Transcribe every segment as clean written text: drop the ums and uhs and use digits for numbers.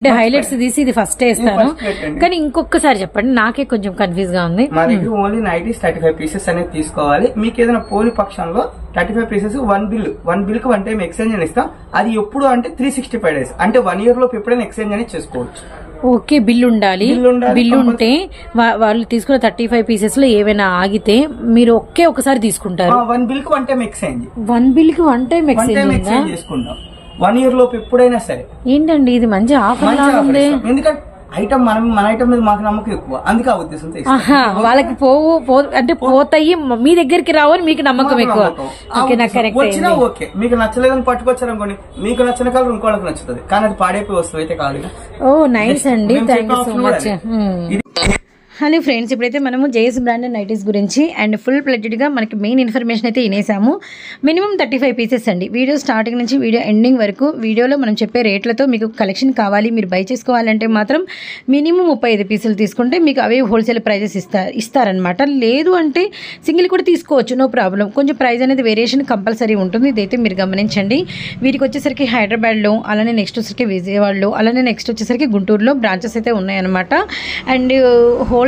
Highlights తీసి ఇది first వేస్తాను కానీ ఇంకొకసారి చెప్పండి, నాకే కొంచెం కన్ఫ్యూజ్ గా ఉంది. మా దగ్గర ఓన్లీ 35 పీసెస్ అనేది తీసుకోవాలి. మీకు ఏదైనా పోని పక్షంలో 35 పీసెస్ వన్ బిల్ కి 1 టైం ఎక్స్చేంజ్ అని ఇస్తాం. అది ఎప్పుడు అంటే 365 days, అంటే 1 year లోపు ఎప్పుడైనా ఎక్స్చేంజ్ అనేది చేసుకోవచ్చు. ఓకే, బిల్ ఉండాలి. బిల్ ఉంటే వాళ్ళు తీసుకున్న 35 పీసెస్ లో ఏవైనా ఆగితే మీరు ఒకసారి తీసుకుంటారు. 1 bill కి 1 టైం ఎక్స్చేంజ్, 1 bill కి 1 టైం ఎక్స్చేంజ్ చేసుకుంటాం. 1 year లోపు ఎప్పుడైనా సరే. ఏంటండి ఇది మంచి ఆఫర్ ఉంది. ఎందుకంటే ఐటమ్ మన ఐటమ్ మీద మాకు నమ్మకం ఎక్కువ, అందుకే ఆ ఉద్దేశంతో. వాళ్ళకి అంటే పోతాయి, మీ దగ్గరికి రావని మీకు నమ్మకం ఎక్కువ. వచ్చినా ఓకే, మీకు నచ్చలేదని పట్టుకొచ్చారనుకోండి, మీకు నచ్చిన కలర్ ఇంకోళ్ళకి నచ్చుతుంది, కానీ అది పాడైపోయి వస్తువు అయితే కాదు. ఓ నైస్ అండి, thank you so much. Hello friends, ఇప్పుడైతే మనము జేఎస్ బ్రాండెడ్ నైటీస్ గురించి అండ్ ఫుల్ ప్లెడ్జెడ్ గా మనకి మెయిన్ ఇన్ఫర్మేషన్ అయితే వినేసాము. మినిమం 35 పీసెస్ అండి. వీడియో స్టార్టింగ్ నుంచి వీడియో ఎండింగ్ వరకు వీడియోలో మనం చెప్పే రేట్లతో మీకు కలెక్షన్ కావాలి, మీరు బై చేసుకోవాలంటే మాత్రం మినిమం 35 పీసులు తీసుకుంటే మీకు అవే హోల్సేల్ ప్రైజెస్ ఇస్తారనమాట. లేదు అంటే సింగిల్ కూడా తీసుకోవచ్చు, నో ప్రాబ్లం. కొంచెం ప్రైస్ అనేది వేరియేషన్ కంపల్సరీ ఉంటుంది, ఇదైతే మీరు గమనించండి. వీటికి వచ్చేసరికి హైదరాబాద్లో, అలానే నెక్స్ట్ వచ్చేసరికి విజయవాడలో, అలానే నెక్స్ట్ వచ్చేసరికి గుంటూరులో బ్రాంచెస్ అయితే ఉన్నాయన్నమాట. అండ్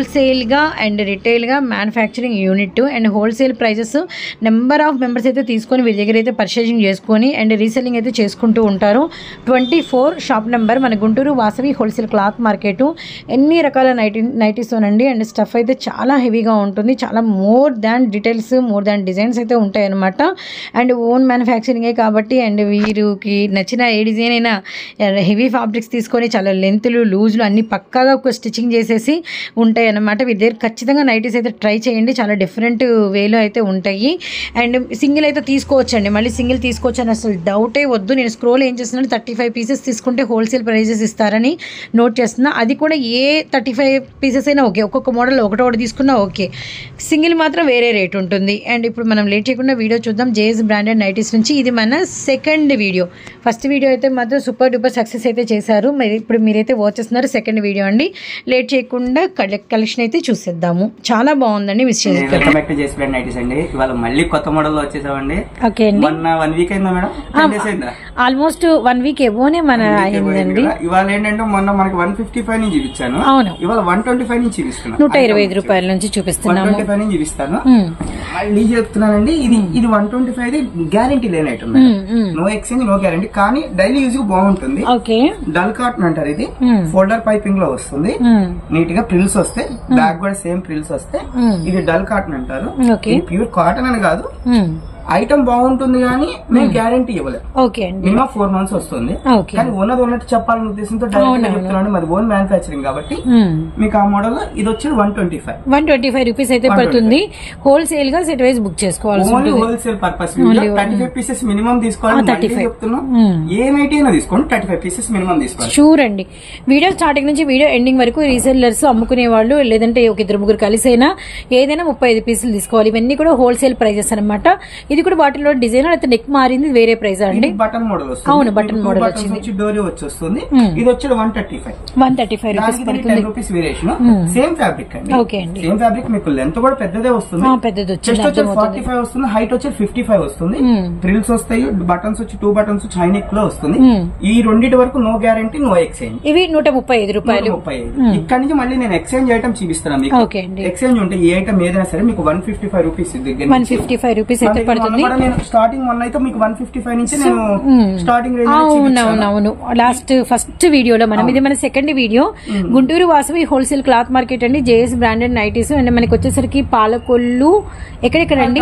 హోల్సేల్గా అండ్ రిటైల్గా manufacturing unit and wholesale prices number of members అయితే తీసుకొని వీరి దగ్గర అయితే పర్చేసింగ్ చేసుకొని అండ్ రీసెల్లింగ్ అయితే చేసుకుంటూ ఉంటారు. 24 షాప్ నెంబర్ మన Guntur Vasavi wholesale cloth market. ఎన్ని రకాల నైటీస్తోనండి అండ్ స్టఫ్ అయితే చాలా హెవీగా ఉంటుంది, చాలా more than details, more than designs అయితే ఉంటాయి అనమాట. అండ్ ఓన్ మ్యానుఫ్యాక్చరింగే కాబట్టి అండ్ వీరికి నచ్చిన ఏ డిజైన్ అయినా హెవీ ఫ్యాబ్రిక్స్ తీసుకొని చాలా లెంత్లు లూజ్లు అన్ని పక్కాగా ఒక స్టిచ్చింగ్ చేసేసి ఉంటాయి అనమాట. వీరి దగ్గర ఖచ్చితంగా నైటీస్ అయితే ట్రై చేయండి, చాలా డిఫరెంట్ వేలో అయితే ఉంటాయి. అండ్ సింగిల్ అయితే తీసుకోవచ్చండి, మళ్ళీ సింగిల్ తీసుకోవచ్చు అని అసలు డౌటే వద్దు. నేను స్క్రోల్ ఏం చేస్తున్నాను, 35 పీసెస్ తీసుకుంటే హోల్సేల్ ప్రైజెస్ ఇస్తారని నోట్ చేస్తున్నా. అది కూడా ఏ 35 పీసెస్ అయినా ఓకే, ఒక్కొక్క మోడల్ ఒకటి తీసుకున్నా ఓకే, సింగిల్ మాత్రం వేరే రేట్ ఉంటుంది. అండ్ ఇప్పుడు మనం లేట్ చేయకుండా వీడియో చూద్దాం జేఎస్ బ్రాండెడ్ నైటీస్ నుంచి. ఇది మన సెకండ్ వీడియో. ఫస్ట్ వీడియో అయితే మాత్రం సూపర్ డూపర్ సక్సెస్ అయితే చేశారు, మరి ఇప్పుడు మీరైతే వాచ్ చేస్తున్నారు సెకండ్ వీడియో అండి. లేట్ చేయకుండా కలెక్షన్ అయితే చూసేద్దాము. చాలా బాగుందండి. మిస్ చేసుకోండి. ఇవాళ మళ్ళీ కొత్త మోడల్ వచ్చేసామండి. ఓకే అండి, 1 వీక్ అయిందా మేడం? ఆల్మోస్ట్ 1 వీక్ ఏవోనే మన అయిందండి. ఇవాళ ఏంటంటే మొన్న మనకి 155 నుంచి చూపించాను, అవును. ఇవాళ 125 నుంచి చూపిస్తున్నాను, 125 రూపాయల నుంచి చూపిస్తున్నాను. 125 నుంచి చూపిస్తాను. మళ్ళీ చెప్తున్నానండి, ఇది 125 గ్యారంటీ లేని item, no exchange no guarantee, కానీ డైలీ యూజ్ బాగుంటుంది. డల్ కాటన్ అంటారు, ఇది ఫోల్డర్ పైపింగ్ లో వస్తుంది, నీట్ గా ప్రిల్స్ వస్తాయి, బ్యాక్ కూడా సేమ్ ప్రిల్స్ వస్తాయి. ఇది డల్ కాటన్ అంటారు, ప్యూర్ కాటన్ అని కాదు. ఐటమ్ బాగుంటుంది కానీ మేము గ్యారంటీ ఇవ్వలేదు. మినిమం 4 months వస్తుంది, కానీ ఉన్నట్టు చెప్పాలనే ఉద్దేశంతో డైరెక్ట్ చెప్తున్నాను. మాది ఓన్ మ్యానుఫ్యాక్చరింగ్ కాబట్టి మీకు ఆ మోడల్ ఇది వచ్చి 125 రూపీస్ అయితే పడుతుంది. హోల్సేల్ గా సెట్ వైజ్ బుక్ చేసుకోవాలి, only wholesale purpose. 35 pieces minimum తీసుకోవాలి. 35 చెప్తున్నాం, ఏ నైట్ అయినా తీసుకోండి, 35 పీసెస్ మినిమం తీసుకోవాలి. షూర్ అండి. వీడియో స్టార్టింగ్ నుంచి వీడియో ఎండింగ్ వరకు రీసెల్లర్స్ అమ్ముకునే వాళ్ళు, లేదంటే ఒక 2-3 కలిసైనా ఏదైనా 35 పీసులు తీసుకోవాలి. ఇవన్నీ కూడా హోల్సేల్ ప్రైజెస్ అనమాట. ఇది కూడా వాటిలో డిజైన్ అయితే నెక్ మారింది, వేరే ప్రైస్ అండి. బటన్ మోడల్ వస్తుంది, అవును బటన్ మోడల్ వచ్చింది. డోరీ వచ్చేస్తుంది. ఇది వచ్చి 135 రూపీస్ వేరియేషన్. సేమ్ ఫ్యాబ్రిక్ అండి. ఓకే అండి, సేమ్ ఫ్యాబ్రిక్. మీకు లెంత్ కూడా పెద్దదే వస్తుంది, పెద్దది చెస్ట్ వచ్చి 45 వస్తుంది, హైట్ వచ్చి 55 వస్తుంది. ప్రిల్స్ వస్తాయి, బటన్స్ వచ్చి 2 buttons హై నెక్ లో వస్తుంది. ఈ రెండింటి వరకు నో గ్యారంటీ నో ఎక్స్చేంజ్. ఇవి 135 రూపాయలు. ఇక్కడ నుంచి మళ్ళీ నేను ఎక్స్చేంజ్ ఐటమ్ చూపిస్తాను మీకు. ఎక్స్చేంజ్ ఉంటే ఏ ఐటమ్ ఏదైనా సరే మీకు 155 రూపీస్ దగ్గర 155 రూపీస్ అయితే పడుతుంది. స్టార్టింగ్ మొన్న అయితే మీకు 155 నుంచి నేను స్టార్టింగ్ రేంజ్. అవునవునవును, ఫస్ట్ వీడియోలో మనం, ఇది మన second video. Guntur Vasavi wholesale cloth market అండి, జేఎస్ బ్రాండెడ్ నైటీస్. అండ్ మనకి వచ్చేసరికి పాలకొల్లు ఎక్కడెక్కడండి?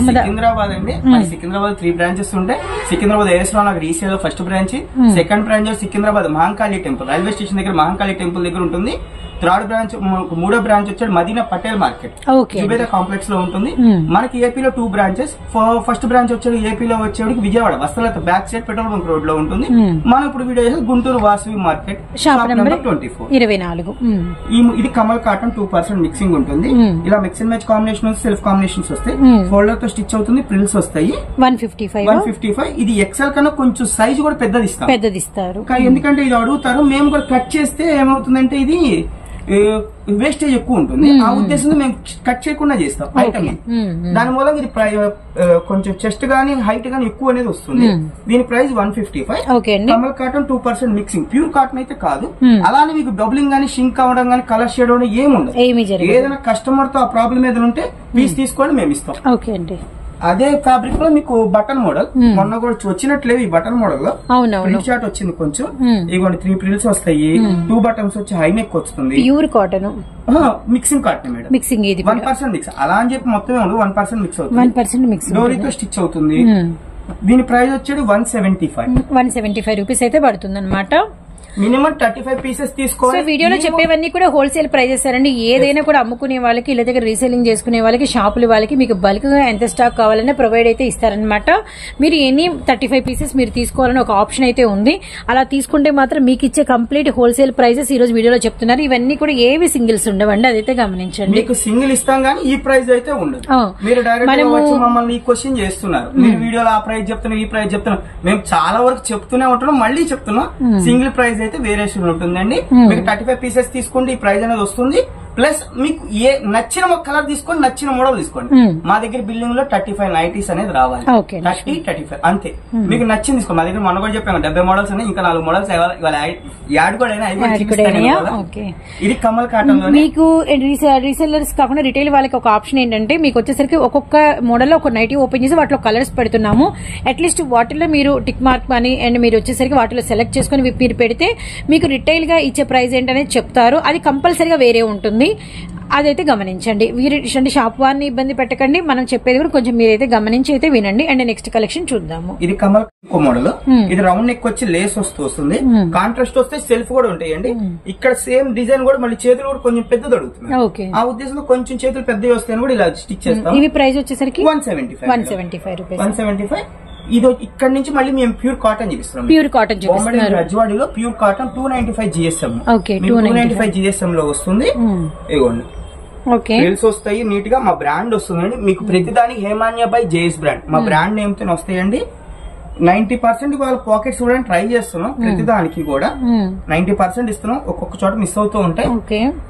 సికింద్రాబాద్ అండి. సికింద్రాబాద్ 3 branches ఉంటాయి. సికింద్రాబాద్ ఏఎస్ లో నాకు resale first branch, second branch Secunderabad Mahankali temple, railway station దగ్గర మహంకాళి టెంపుల్ దగ్గర ఉంటుంది. థర్డ్ బ్రాంచ్, మూడో బ్రాంచ్ వచ్చాడు మదీనా పటేల్ మార్కెట్, జుబేదా కాంప్లెక్స్ లో ఉంటుంది. మనకి ఏపీలో 2 branches. ఫస్ట్ బ్రాంచ్ వచ్చాడు ఏపీలో వచ్చేవాడికి విజయవాడ వస్తలత back side petrol bunk road లో ఉంటుంది. మనం ఇప్పుడు వీడియో చేసి Guntur Vasavi market, shop number 24. ఇది కమల్ కాటన్ 2% మిక్సింగ్ ఉంటుంది. ఇలా mix and match combination, self combinations వస్తాయి, ఫోల్డర్ తో స్టిచ్ అవుతుంది, ప్రిల్స్ వస్తాయి. 155. ఇది ఎక్సెల్ కన్నా కొంచెం సైజ్ కూడా పెద్దది ఇస్తారు, ఎందుకంటే ఇది అడుగుతారు. మేము కూడా కట్ చేస్తే ఏమవుతుందంటే ఇది వేస్టేజ్ ఎక్కువ ఉంటుంది. ఆ ఉద్దేశంతో మేము కట్ చేయకుండా చేస్తాం ఐటమ్. దాని మూలంగా ఇది కొంచెం చెస్ట్ గానీ హైట్ గానీ ఎక్కువ అనేది వస్తుంది. దీని price 155. Kamal cotton 2% mixing, pure cotton అయితే కాదు. అలానే మీకు డబ్లింగ్ గానీ షింక్ అవడం గానీ కలర్ షేడ్ అవడం ఏముండదు. ఏదైనా కస్టమర్ తో ఆ ప్రాబ్లం ఏదైనా ఉంటే పీస్ తీసుకొని మేము ఇస్తాం. అదే ఫ్యాబ్రిక్ లో మీకు బటన్ మోడల్ మొన్న కూడా వచ్చినట్లేదు. ఈ బటన్ మోడల్ లో ప్రిల్ షార్ట్ వచ్చింది కొంచెం. ఇదిగోండి 3 ప్రిల్స్ వస్తాయి, 2 బటన్స్ వచ్చి హై నెక్ వస్తుంది. Pure cotton mixing cotton madam. Mixing 1% mix అలా అని చెప్పి మొత్తం 1% మిక్స్ అవుతుంది. 1% మిక్స్ డోరీతో స్టిచ్ అవుతుంది. దీని ప్రైస్ వచ్చేది 175 రూపీస్ అయితే పడుతుంది అనమాట. మినిమం 35 పీసెస్ తీసుకోవాలి. సో వీడియోలో చెప్పేవన్నీ కూడా హోల్సేల్ ప్రైజెస్ అండి. ఏదైనా కూడా అమ్ముకునే వాళ్ళకి ఇలా దగ్గర రీసేలింగ్ చేసుకునే వాళ్ళకి షాపుల వాళ్ళకి మీకు బల్క్ గా ఎంత స్టాక్ కావాలన్నా ప్రొవైడ్ అయితే ఇస్తారనమాట. మీరు ఎనీ 35 పీసెస్ మీరు తీసుకోవాలని ఒక ఆప్షన్ అయితే ఉంది. అలా తీసుకుంటే మాత్రం మీకు ఇచ్చే కంప్లీట్ హోల్సేల్ ప్రైజెస్ ఈ రోజు వీడియోలో చెప్తున్నారు. ఇవన్నీ కూడా ఏవి సింగిల్స్ ఉండవండి, అదైతే గమనించండి. మీకు సింగిల్ ఇస్తాం కానీ ఈ ప్రైస్ అయితే ఉండదు. మీరు డైరెక్ట్ వచ్చి మమ్మల్ని ఈ క్వశ్చన్ చేస్తున్నారు. మీరు వీడియోలో ఆ ప్రైస్ చెప్తున్నారు, ఈ ప్రైస్ చెప్తున్నారు. మేము చాలా వరకు చెప్తూనే ఉంటున్నాం, మళ్ళీ చెప్తున్నాం. సింగిల్ ప్రైస్ అయితే వేరియేషన్ ఉంటుందండి. మీకు 35 పీసెస్ తీసుకోండి, ఈ ప్రైస్ అనేది వస్తుంది. ప్లస్ మీకు ఏ నచ్చిన ఒక కలర్ తీసుకోండి, నచ్చిన మోడల్ తీసుకోండి. మా దగ్గర బిల్డింగ్ లో 35 నైటీస్ అనేది రావాలి. 30-35 అంతే. మీకు నచ్చింది తీసుకోండి. మా దగ్గర మనం కూడా చెప్పాము 70 మోడల్స్ ఉన్నాయి, ఇంకా 4 మోడల్స్ యాడ్ కూడా అయినా. ఇది కమల్ కాటన్ లో మీకు రీసెల్లర్స్ కాకుండా రిటైల్ వాళ్ళకి ఒక ఆప్షన్ ఏంటంటే మీకు వచ్చేసరికి ఒక్కొక్క మోడల్ లో ఒక నైటీ ఓపెన్ చేసి వాటిలో కలర్స్ పెడుతున్నాము. అట్లీస్ట్ వాటిలో మీరు టిక్ మార్క్ అని అండ్ మీరు వచ్చేసరికి వాటిలో సెలెక్ట్ చేసుకుని మీరు పెడితే మీకు రిటైల్ గా ఇచ్చే ప్రైస్ ఏంటనేది చెప్తారు. అది కంపల్సరీగా వేరే ఉంటుంది. అదైతే గమనించండి. వీరి షాప్ వారిని ఇబ్బంది పెట్టకండి. మనం చెప్పేది కూడా కొంచెం మీరైతే గమనించి అయితే వినండి. అండ్ నెక్స్ట్ కలెక్షన్ చూద్దాము. ఇది కమల్ మోడల్. ఇది రౌండ్ నెక్ వచ్చి లేస్ వస్తుంది. కాంట్రాస్ట్ వస్తే సెల్ఫ్ కూడా ఉంటాయండి. ఇక్కడ సేమ్ డిజైన్ కూడా మళ్ళీ చేతులు కూడా కొంచెం పెద్దది అడుగుతుంది. ఆ ఉద్దేశంలో కొంచెం చేతులు పెద్దవి వస్తాయని కూడా ఇలా స్టిచ్ చేస్తాం. ఇవి ప్రైస్ వచ్చేసరికి 175 రూపీస్. 175. ఇది ఇక్కడ నుంచి మళ్ళీ మేము ప్యూర్ కాటన్ చూపిస్తున్నాం. ప్యూర్ కాటన్ రజ్వాడిలో ప్యూర్ కాటన్ 295 GSM. 295 GSM లో వస్తుంది. ఇదిగోండి రీల్స్ వస్తాయి నీట్ గా. మా బ్రాండ్ వస్తుందండి. మీకు ప్రతిదానికి హేమాన్య బై జేఎస్ బ్రాండ్ మా బ్రాండ్ నేమ్ తో వస్తాయండి. 90% వాళ్ళ పాకెట్స్ కూడా ట్రై చేస్తున్నాం. ప్రతిదానికి కూడా 90% ఇస్తున్నాం. ఒక్కొక్క చోట మిస్ అవుతూ ఉంటాయి.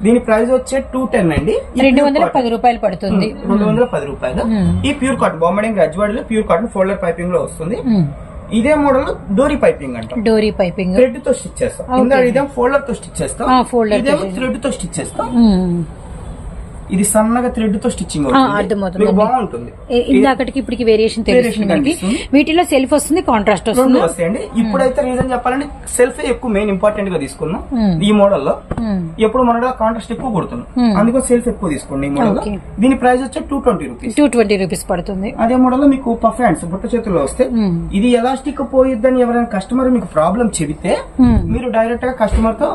దీని ప్రైస్ వచ్చే 210 అండి. 210 రూపాయలు పడుతుంది. 210 రూపాయలు. ఈ pure cotton బాంబడింగ్ రజ్వాడిలో pure cotton folder piping లో వస్తుంది. ఇదే మోడల్ డోరీ పైపింగ్ అంటాం. డోరీ పైపింగ్ థ్రెడ్ తో స్టిచ్ చేస్తాం. ఇదేమో ఫోల్డర్ తో స్టిచ్ చేస్తాం. ఇదేమో థ్రెడ్ తో స్టిచ్ చేస్తాం. ఇది సన్నగా థ్రెడ్ తో స్టిచ్చింగ్ అవుతుంది. బాగుంటుంది. ఇందాకటికి ఇప్పటికి వేరియేషన్ తెలుస్తుంది. వీటిలో సెల్ఫ్ వస్తుంది, కాంట్రాస్ట్ వస్తుంది. వస్తాయండి. ఇప్పుడైతే రీజన్ చెప్పాలంటే సెల్ఫ్ ఎక్కువ మెయిన్ ఇంపార్టెంట్ గా తీసుకున్నాం. ఈ మోడల్ లో ఎప్పుడు మన కాంట్రాస్ట్ ఎక్కువ కొడుతున్నాం, అందుకో సెల్ఫ్ ఎక్కువ తీసుకోండి ఈ మోడల్. దీని ప్రైస్ వచ్చి 220 రూపీస్ పడుతుంది. అదే మోడల్ లో మీకు పఫ్ హ్యాండ్స్ బుట్ట చేతుల్లో వస్తే ఇది ఎలాస్టిక్ పోయిద్దని ఎవరైనా కస్టమర్ మీకు ప్రాబ్లం చెబితే మీరు డైరెక్ట్ గా కస్టమర్ తో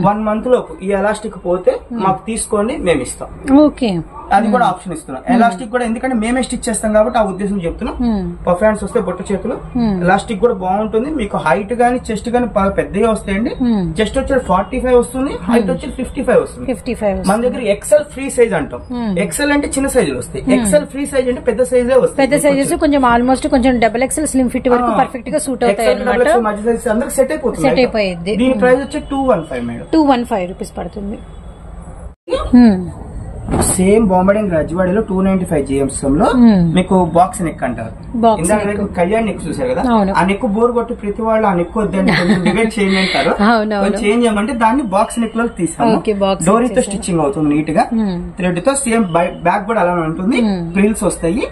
1 మంత్ లోపు ఈ ఎలాస్టిక్ పోతే మాకు తీసుకోండి, మేము ఇస్తాం. అది కూడా ఆప్షన్ ఇస్తున్నాం. ఎలాస్టిక్ కూడా ఎందుకంటే మేమే స్టిచ్ చేస్తాం కాబట్టి ఆ ఉద్దేశం చెప్తున్నాం. పఫ్ హ్యాండ్స్ వస్తే బొట్ట చేతులు ఎలాస్టిక్ కూడా బాగుంటుంది. మీకు హైట్ గానీ చెస్ట్ గానీ పెద్దగా వస్తాయండి. చెస్ట్ వచ్చి 45 వస్తుంది, హైట్ వచ్చి 55 వస్తుంది. మన దగ్గర ఎక్సెల్ ఫ్రీ సైజ్ అంటాం. ఎక్సెల్ అంటే చిన్న సైజులు వస్తాయి, ఎక్సెల్ ఫ్రీ సైజ్ అంటే పెద్ద సైజే వస్తాయి. పెద్ద సైజెస్ కొంచెం ఆల్మోస్ట్ కొంచెం డబుల్ ఎక్సెల్ స్లిమ్ ఫిట్ వరకు పర్ఫెక్ట్ గా సూట్ అవుతాయి. మధ్య సైజ్ అందరికి సెట్ అయిపోతుంది. దీని ప్రైస్ వచ్చి 215 రూపీస్ పడుతుంది. సేమ్ బాంబడింగ్ రజ్వాడిలో 295 GSM లో మీకు బాక్స్ నెక్ అంటారు. ఇందాక కళ్యాణ్ నెక్ చూసారు కదా, ఆ నెక్ బోర్ కొట్టి ప్రతి వాళ్ళు ఆ నెక్ వద్దండి కొంచెం డివైడ్ చేయండి అంటారు. చేంజ్ చేయమంటే దాన్ని బాక్స్ నెక్ లో తీసాము. డోరీతో స్టిచ్చింగ్ అవుతుంది నీట్ గా. థ్రెడ్ తో సేమ్ బ్యాక్ కూడా అలానే ఉంటుంది. ప్రిల్స్ వస్తాయి.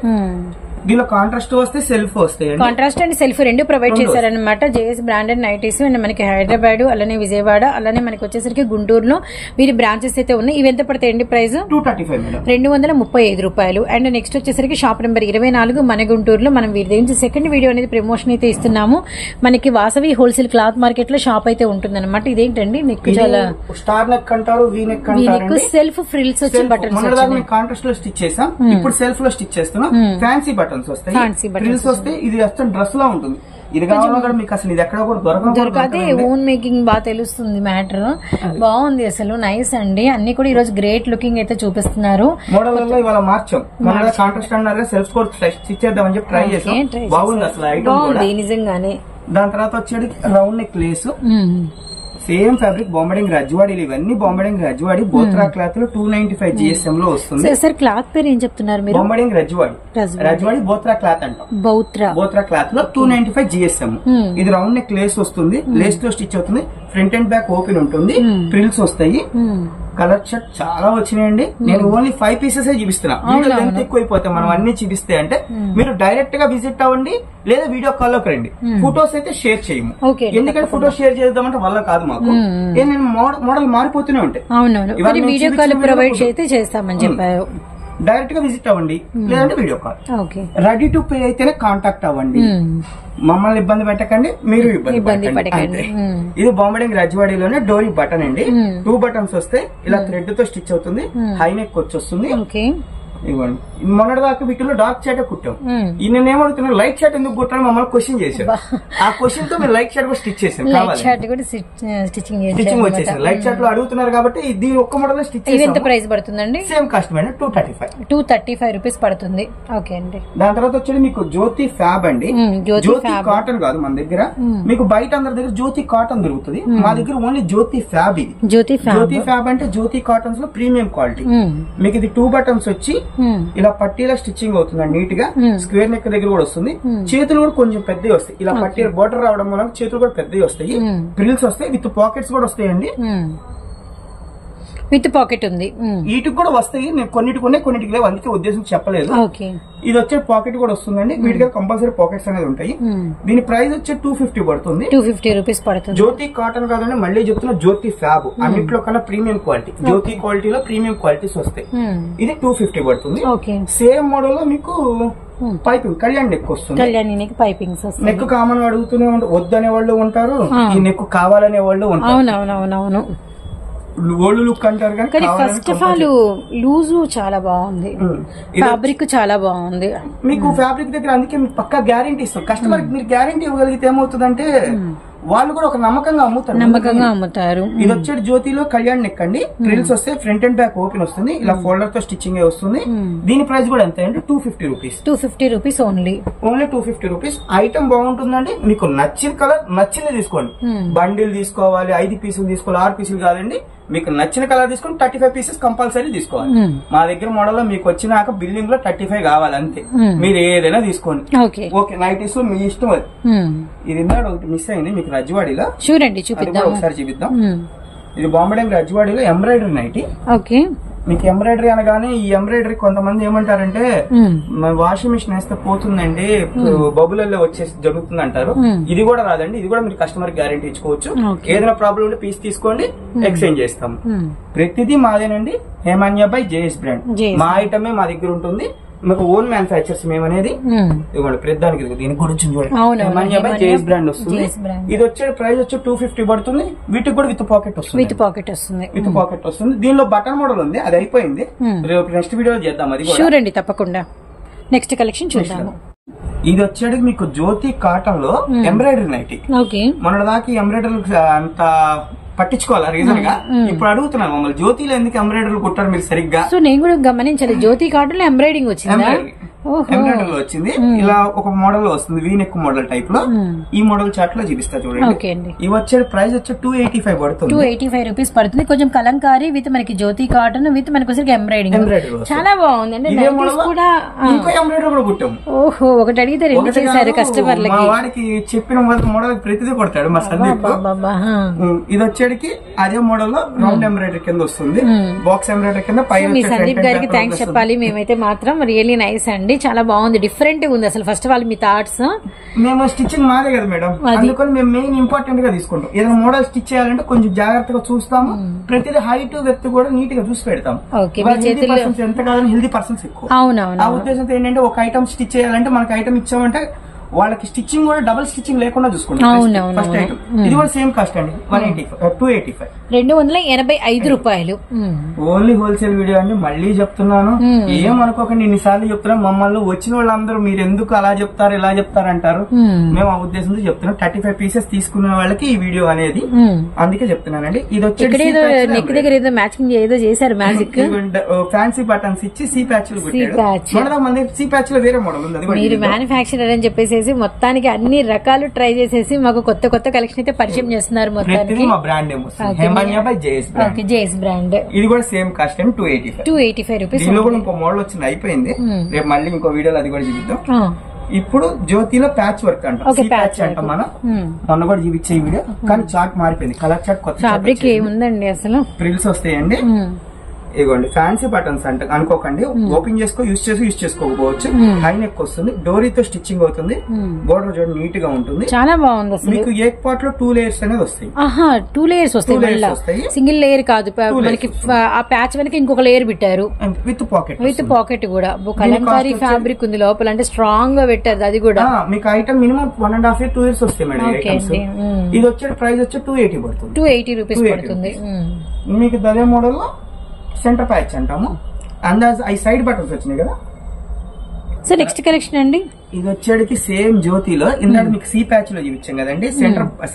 దీనిలో కాంట్రాస్ట్ వస్తే సెల్ఫ్ వస్తాయి. కాంట్రాస్ట్ అండ్ సెల్ఫ్ రెండు ప్రొవైడ్ చేశారనమాట. జేఎస్ బ్రాండెడ్ నైటీస్ అండ్ మనకి హైదరాబాద్ అలానే విజయవాడ అలానే మనకి వచ్చేసరికి గుంటూరులో వీరి బ్రాంచెస్ అయితే ఉన్నాయి. ఇవి ఎంత పడతాయండి ప్రైస్? 235 రూపాయలు. అండ్ నెక్స్ట్ వచ్చేసరికి షాప్ నెంబర్ 24 మన గుంటూరులో మనం వీరి దగ్గర సెకండ్ వీడియో అనేది ప్రమోషన్ అయితే ఇస్తున్నాము. మనకి వాసవి హోల్సేల్ క్లాత్ మార్కెట్ లో షాప్ అయితే ఉంటుంది అనమాట. ఇదేంటండి నెక్ చాలా స్టార్ నెక్ అంటారు, వీ నెక్ అంటారు. సెల్ఫ్ ఫ్రిల్స్ వచ్చి బటన్స్ కాంట్రాస్ట్ లో స్టిచ్ చేసాం, ఇప్పుడు సెల్ఫ్ లో స్టిచ్ చేస్తున్నాం. ఫ్యాన్సీ బటన్స్ వస్తాయి, ప్రిల్స్ వస్తాయి. ఇది అసలు డ్రెస్ లా ఉంటుంది. ఇది కావాలన్నా కూడా మీకు అసలు ఇది ఎక్కడ కూడా దొరకదు. ఓన్ మేకింగ్ బాగా తెలుస్తుంది మ్యాటర్. బాగుంది అసలు, నైస్ అండి. అన్ని కూడా ఈ రోజు గ్రేట్ లుకింగ్ అయితే చూపిస్తున్నారు. మోడల్ ఇవాళ మార్చాం. కాంట్రాస్ట్ అన్నారు, సెల్ఫ్ కోడ్ స్టిచ్ చేద్దామని చెప్పి ట్రై చేసాం. బాగుంది అసలు ఐటమ్ బాగుంది నిజంగానే. దాని తర్వాత వచ్చేది round neck lace same fabric బొంబడింగ్ రజ్వాడీలు, ఇవన్నీ బొంబడింగ్ రజ్వాడి బోత్రా క్లాత్ లో 295 GSM లో వస్తుంది. సార్ క్లాత్ పేరు ఏం చెప్తున్నారు మీరు? బొంబడింగ్ రజ్వాడి బోత్రా క్లాత్ అంటాం. బోత్రా క్లాత్ లో 295 GSM. ఇది రౌండ్ నెక్ లేస్ వస్తుంది, లేస్ తో స్టిచ్ అవుతుంది, ఫ్రంట్ అండ్ బ్యాక్ ఓపెన్ ఉంటుంది, ఫ్రిల్స్ వస్తాయి. కలర్ షర్ట్ చాలా వచ్చినాయండి. నేను ఓన్లీ 5 పీసెస్ చూపిస్తున్నా, వీడియో లెంత్ ఎక్కువైపోతాయి మనం అన్ని చూపిస్తే అంటే. మీరు డైరెక్ట్ గా విజిట్ అవ్వండి లేదా వీడియో కాల్ లోకి రండి. ఫోటోస్ అయితే షేర్ చేయము, ఎందుకంటే ఫోటోస్ షేర్ చేద్దామంటే వల్ల కాదు మాకు. నేను మోడల్ మారిపోతూనే ఉంటాయి. వీడియో కాల్ ప్రొవైడ్ అయితే చేస్తామని చెప్పారు. డైరెక్ట్ గా విజిట్ అవ్వండి లేదంటే video call. Ready to pay అయితేనే కాంటాక్ట్ అవ్వండి, మమ్మల్ని ఇబ్బంది పెట్టకండి, మీరు ఇబ్బంది పెట్టకండి. ఇది బొంబడింగ్ రజ్వాడీలోనే డోరీ బటన్ అండి. 2 బటన్స్ వస్తాయి, ఇలా థ్రెడ్ తో స్టిచ్ అవుతుంది, హై నెక్ వచ్చేస్తుంది. ఇవ్వండి, మొన్నటిదాకా వీటిలో డార్క్ షర్ట్ కుట్టాం. ఈయన ఏమడుగుతున్నారు లైట్ షర్ట్ ఎందుకు కుట్టాను మమ్మల్ని క్వశ్చన్ చేశారు. ఆ క్వశ్చన్ తో మీరు లైట్ షర్ట్ కూడా స్టిచ్ చేశారు, స్టిచ్చింగ్ వచ్చేసారు. లైట్ షర్ట్ లో అడుగుతున్నారు కాబట్టి దీని ఒక్క మోడల్ స్టిచ్. ఎంత ప్రైస్ పడుతుందండి? సేమ్ కాస్ట్ మేడం, 235 రూపీస్ పడుతుంది. ఓకే అండి. దాని తర్వాత వచ్చేది మీకు జ్యోతి ఫ్యాబ్ అండి. జ్యోతి కాటన్ కాదు మన దగ్గర, మీకు బయట అందరి దగ్గర జ్యోతి కాటన్ దొరుకుతుంది, మా దగ్గర ఓన్లీ జ్యోతి ఫ్యాబ్. ఇది జ్యోతి ఫ్యాబ్ అంటే జ్యోతి కాటన్స్ లో ప్రీమియం క్వాలిటీ. మీకు ఇది 2 బటన్స్ వచ్చి ఇలా పట్టీలా స్టిచ్చింగ్ అవుతుంది నీట్ గా. స్క్వేర్ నెక్ దగ్గర కూడా వస్తుంది, చేతులు కూడా కొంచెం పెద్దవి వస్తాయి. ఇలా పట్టీ బోర్డర్ రావడం వల్ల చేతులు కూడా పెద్దవి వస్తాయి, ప్రిల్స్ వస్తాయి, విత్ పాకెట్స్ కూడా వస్తాయండి. విత్ పాకెట్ ఉంది, వీటికి కూడా వస్తాయి. నేను కొన్నిటికి లేవు, అందుకే ఉద్దేశం చెప్పలేదు. ఇది వచ్చే పాకెట్ కూడా వస్తుందండి, వీటికి కంపల్సరీ పాకెట్స్ అనేది ఉంటాయి. దీని ప్రైస్ వచ్చే 250 పడుతుంది. 250 రూపీస్ పడుతుంది. జ్యోతి కాటన్ కాదండి, మళ్ళీ చెప్తున్నా జ్యోతి ఫ్యాబ్ అన్నిట్లో కన్నా ప్రీమియం క్వాలిటీ. జ్యోతి క్వాలిటీలో ప్రీమియం క్వాలిటీస్ వస్తాయి. ఇది 250 పడుతుంది. సేమ్ మోడల్ లో మీకు పైపింగ్ కళ్యాణ్ నెక్ వస్తుంది. నెక్ కామన్ అడుగుతూనే వద్దనే వాళ్ళు ఉంటారు, ఈ నెక్ కావాలనే వాళ్ళు ఉంటారు. ఓల్డ్ లుక్ అంటారు కానీ ఫస్ట్ ఆఫ్ ఆల్ లూజ్ చాలా బాగుంది, ఫ్యాబ్రిక్ చాలా బాగుంది. మీకు ఫ్యాబ్రిక్ దగ్గర అందుకే మీకు పక్కా గ్యారంటీ ఇస్తాం. కస్టమర్ మీరు గ్యారంటీ ఇవ్వగలిగితే ఏమవుతుందంటే వాళ్ళు కూడా ఒక నమ్మకంగా అమ్ముతారు. ఇది వచ్చేది జ్యోతిలో కళ్యాణ్ నెక్ అండి, ప్రిల్స్ వస్తే ఫ్రంట్ అండ్ బ్యాక్ ఓపెన్ వస్తుంది, ఇలా ఫోల్డర్ తో స్టిచ్చింగ్ వస్తుంది. దీని ప్రైస్ కూడా ఎంత అండి? 250 rupees. 250 rupees only 250 rupees. Item బాగుంటుందండి, మీకు నచ్చిన కలర్ నచ్చింది తీసుకోండి. బండిల్ తీసుకోవాలి, 5 పీసులు తీసుకోవాలి, 6 పీసులు కాదండి, మీకు నచ్చిన కలర్ తీసుకుని 35 పీసెస్ కంపల్సరీ తీసుకోవాలి. మా దగ్గర మోడల్ లో మీకు వచ్చినాక బిల్డింగ్ లో 35 కావాలి అంతే, మీరు ఏదైనా తీసుకోండి. ఓకే, నైటీస్ మీ ఇష్టం. అది ఇది ఒకటి మిస్ అయింది మీకు రజ్వాడీలో, చూడండి చూపిద్దాం, ఒకసారి చూపిద్దాం. ఇది బొంబడింగ్ రజ్వాడీలో ఎంబ్రాయిడరీ నైటీ. ఓకే, మీకు ఎంబ్రాయిడరీ అనగానే ఈ ఎంబ్రాయిడరీ కొంతమంది ఏమంటారంటే వాషింగ్ మిషన్ వేస్తే పోతుందండి, బబులలో వచ్చేసి జరుగుతుంది అంటారు. ఇది కూడా రాదండి, ఇది కూడా మీరు కస్టమర్ గ్యారంటీ ఇచ్చుకోవచ్చు. ఏదైనా ప్రాబ్లం ఉంటే పీస్ తీసుకోండి, ఎక్స్చేంజ్ చేస్తాం. ప్రతిదీ మాదేనండి, హేమాన్య బై జేఎస్ బ్రాండ్. మా ఐటమే మా దగ్గర ఉంటుంది, మీకు ఓన్ మ్యానుఫాక్చర్స్ మేము అనేది. ఇవ్వండి ప్రతిదానికి దీని గురించి హేమాన్య బై జేఎస్ బ్రాండ్ వస్తుంది. ఇది వచ్చే ప్రైస్ వచ్చి 250 పడుతుంది. వీటికి కూడా విత్ పాకెట్ వస్తుంది. దీనిలో బటన్ మోడల్ ఉంది, అది అయిపోయింది, నెక్స్ట్ వీడియో చేద్దాం. అది చూడండి తప్పకుండా, నెక్స్ట్ కలెక్షన్ చూద్దాము. ఇది వచ్చేటికి మీకు జ్యోతి కాటన్ లో ఎంబ్రాయిడరీ నైటీ. మొన్నటిదాకా ఎంబ్రాయిడరీ అంత పట్టించుకోవాలా రీజన్ గా, ఇప్పుడు అడుగుతున్నారు మమ్మల్ని జ్యోతిలో ఎందుకు ఎంబ్రాయిడరీ కుట్టారు మీరు సరిగ్గా. సో నేను కూడా గమనించాలి, జ్యోతి కాటన్ లో ఎంబ్రాయిడింగ్ వచ్చింది, ఎంబ్రాయిడరీ లో వచ్చింది. ఇలా ఒక మోడల్ లో వస్తుంది, వీ నెక్ మోడల్ టైప్ లో. ఈ మోడల్ చార్ట్ లో చూపిస్తా చూడండి. ఇవి వచ్చే ప్రైస్ వచ్చి 285 పడుతుంది. 285 రూపీస్ పడుతుంది. కొంచెం కలంకారీ విత్ మనకి జ్యోతి కాటన్ విత్ మనకి ఎంబ్రాయిడింగ్ చాలా బాగుంది అండి. కూడా ఎంబ్రాయిడరీ కూడా కుట్టాము. ఓహో, ఒకటి అడిగితే రెండు చేశారు కస్టమర్లకి. వాడికి చెప్పిన మోడల్ ప్రతిదీ కొడతాడు మా సందీప్. ఇది వచ్చేటికి అదే మోడల్ లో రౌండ్ ఎంబ్రాయిడరీ కింద వస్తుంది, బాక్స్ ఎంబ్రాయిడరీ కింద. మీ సందీప్ గారికి థ్యాంక్స్ చెప్పాలి మేమైతే మాత్రం. రియల్లీ నైస్ అండి, చాలా బాగుంది, డిఫరెంట్ ఉంది అసలు. First of all me thoughts. మేము స్టిచ్చింగ్ మాదే కదా మేడం, అందుకని మేము మెయిన్ ఇంపార్టెంట్ గా తీసుకుంటాం. ఏదైనా మోడల్ స్టిచ్ చేయాలంటే కొంచెం జాగ్రత్తగా చూస్తాము, ప్రతిదీ హైట్ వెత్ కూడా నీట్ గా చూసి పెడతాం. ఎంత కాదని హెల్దీ పర్సన్స్ ఎక్కువ. ఆ ఉద్దేశంతో ఏంటంటే ఒక ఐటమ్ స్టిచ్ చేయాలంటే మనకి ఐటమ్ ఇచ్చామంటే వాళ్ళకి స్టిచ్చింగ్ కూడా డబుల్ స్టిచ్చింగ్ లేకుండా చూసుకుంటాం. ఫస్ట్ ఐటమ్ ఇది కూడా సేమ్ కాస్ట్ అండి, 285. 285 రూపాయలు. ఓన్లీ హోల్సేల్ వీడియో అండి, మళ్ళీ చెప్తున్నాను, ఏమనుకోకండి ఇన్నిసార్లు చెప్తున్నాం. మమ్మల్ని వచ్చిన వాళ్ళందరూ మీరు ఎందుకు అలా చెప్తారు ఇలా చెప్తారు అంటారు. మేము ఆ ఉద్దేశంతో చెప్తున్నాం, 35 పీసెస్ తీసుకునే వాళ్ళకి ఈ వీడియో అనేది, అందుకే చెప్తున్నానండి. ఇది వచ్చి నెక్ దగ్గర ఏదో మ్యాచింగ్ ఏదో చేశారు, మ్యాజిక్ ఫ్యాన్సీ బటన్స్ ఇచ్చి సి ప్యాచ్లు పెట్టారు. మన సి ప్యాచ్ లో వేరే మోడల్ ఉంది, మీరు మ్యానుఫ్యాక్చరర్ అని చెప్పేసి చెప్పేసి మొత్తానికి అన్ని రకాలు ట్రై చేసేసి మాకు కొత్త కొత్త కలెక్షన్ అయితే పరిచయం చేస్తున్నారు మొత్తానికి. మా బ్రాండ్ నేమ్ వస్తుంది Hemanya by JS brand. JS brand. ఇది కూడా సేమ్ కాస్ట్ టైం 285 రూపీస్. దీనిలో కూడా ఇంకో మోడల్ వచ్చింది, అయిపోయింది. రేపు మళ్ళీ ఇంకో వీడియోలో అది కూడా చూపిద్దాం. ఇప్పుడు జ్యోతిలో ప్యాచ్ వర్క్ అంటాం, ప్యాచ్ అంటాం మనం. మొన్న కూడా చూపించే వీడియో, కానీ చార్ట్ మారిపోయింది, కలర్ చార్ట్ కొత్త ఫ్యాబ్రిక్ ఏముందండి అసలు, ప్రిల్స్ వస్తాయండి. ఇదిగోండి ఫ్యాన్సీ బటన్స్ అంటే అనుకోకండి, ఓపెన్ చేసుకో యూజ్ చేసుకోకపోవచ్చు. హై నెక్ వస్తుంది, డోరీతో స్టిచ్చింగ్ అవుతుంది, బోర్డర్ చూడండి నీట్ గా ఉంటుంది, చాలా బాగుంది. మీకు ఏక్ పార్ట్ లో 2 లేయర్స్ అనేది వస్తాయి. 2 లేయర్స్ వస్తాయి, సింగిల్ లేయర్ కాదు. మనకి ఆ ప్యాచ్ వెనక ఇంకొక లేయర్ పెట్టారు విత్ పాకెట్ కూడా. కలంకారీ ఫ్యాబ్రిక్ ఉంది లోపల, అంటే స్ట్రాంగ్ గా పెట్టారు. అది కూడా మీకు ఐటమ్ మినిమం 1.5 years 2 years వస్తాయి మేడం. ఇది వచ్చే ప్రైస్ వచ్చి 280 పడుతుంది, 280 రూపీస్ పడుతుంది. మీకు అదే మోడల్ లో సెంటర్ ప్యాచ్ అంటాము. అందాజ్ ఐ సైడ్ బటన్స్ వచ్చినాయి కదా. సో నెక్స్ట్ కలెక్షన్ అండి, ఇది వచ్చేటికి సేమ్ జ్యోతిలో ఇందాక మీకు సి ప్యాచ్ లో చూపించాం కదండి.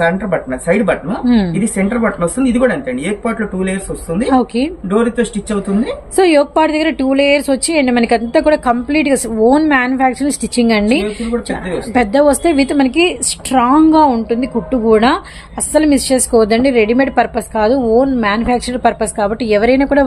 సెంటర్ బటన్, సైడ్ బటన్, ఇది సెంటర్ బటన్ వస్తుంది. ఇది కూడా అంతే అండి, ఏక్ పార్ట్ లో 2 లేయర్స్ వస్తుంది, డోరీతో స్టిచ్ అవుతుంది. సో యోక్ పార్ట్ దగ్గర 2 లేయర్స్ వచ్చి అండ్ మనకి అంతా కూడా కంప్లీట్ గా ఓన్ మ్యానుఫాక్చరింగ్ స్టిచ్చింగ్ అండి. పెద్ద వస్తే విత్ మనకి స్ట్రాంగ్ గా ఉంటుంది, కుట్టు కూడా అస్సలు మిస్ చేసుకోవద్దండి. రెడీమేడ్ పర్పస్ కాదు, ఓన్ మ్యానుఫాక్చర్ పర్పస్. కాబట్టి ఎవరైనా కూడా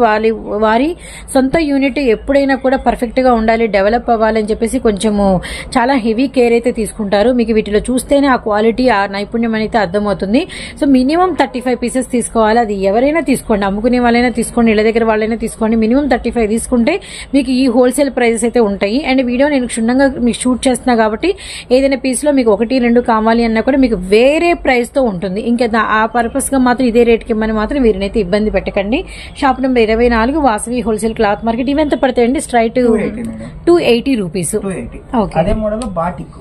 వారి సొంత యూనిట్ ఎప్పుడైనా కూడా పర్ఫెక్ట్ గా ఉండాలి, డెవలప్ అవ్వాలని చెప్పేసి కొంచెము చాలా హెవీ కేర్ అయితే తీసుకుంటారు. మీకు వీటిలో చూస్తేనే ఆ క్వాలిటీ, ఆ నైపుణ్యం అయితే అర్థమవుతుంది. సో మినిమం 35 పీసెస్ తీసుకోవాలి. అది ఎవరైనా తీసుకోండి, అమ్ముకునే వాళ్ళైనా తీసుకోండి, ఇళ్ళ దగ్గర వాళ్ళైనా తీసుకోండి. మినిమం 35 తీసుకుంటే మీకు ఈ హోల్సేల్ ప్రైజెస్ అయితే ఉంటాయి. అండ్ వీడియో నేను క్షుణ్ణంగా మీకు షూట్ చేస్తున్నా కాబట్టి ఏదైనా పీస్ లో మీకు 1, 2 కావాలి అన్నా కూడా మీకు వేరే ప్రైస్ తో ఉంటుంది. ఇంకా ఆ పర్పస్ గా మాత్రం ఇదే రేట్కి ఇమ్మని మాత్రం వీరినైతే ఇబ్బంది పెట్టకండి. Shop number 24 Vasavi wholesale cloth market. ఇవి ఎంత పడతాయండి? Straight 280 rupees. అదే మోడల్ బాటిక్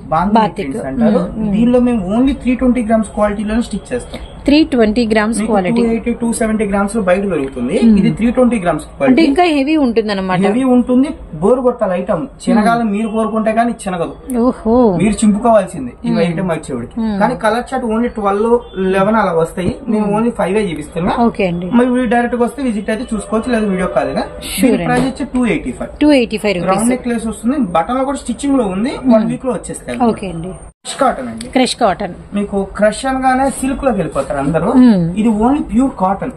అంటారు. దీనిలో మేము ఓన్లీ 320 grams క్వాలిటీలో స్టిచ్ చేస్తాం. 320 grams క్వాలిటీ, 270 grams లో బయట దొరుకుతుంది. ఇది 320 grams క్వాలిటీ, అంటే ఇంకా హెవీ ఉంటుంది అన్నమాట. హెవీ ఉంటుంది, బోరు కొట్టాలి ఐటమ్. చినగాలం మీరు కోరుకుంటే కానీ చినగదు, మీరు చింపుకోవాల్సింది ఈ ఐటమ్ వచ్చేవాడికి. కానీ కలర్ చార్ట్ ఓన్లీ 12, 11 అలా వస్తాయి. నేను ఓన్లీ 5 చూపిస్తున్నా. మరి డైరెక్ట్ గా వస్తే విజిట్ అయితే చూసుకోవచ్చు, లేదా వీడియో కాల్. ప్రైస్ వచ్చి 285 రౌండ్ నెక్ లేస్ వస్తుంది. బటన్ లో కూడా స్టిచ్చింగ్ లో ఉంది, 1 week లో వచ్చేస్తాయి. క్రష్ కాటన్ అండి, క్రష్ కాటన్. మీకు క్రష్ అనగానే సిల్క్ లోకి వెళ్ళిపోతారు అందరూ. ఇది ఓన్లీ ప్యూర్ కాటన్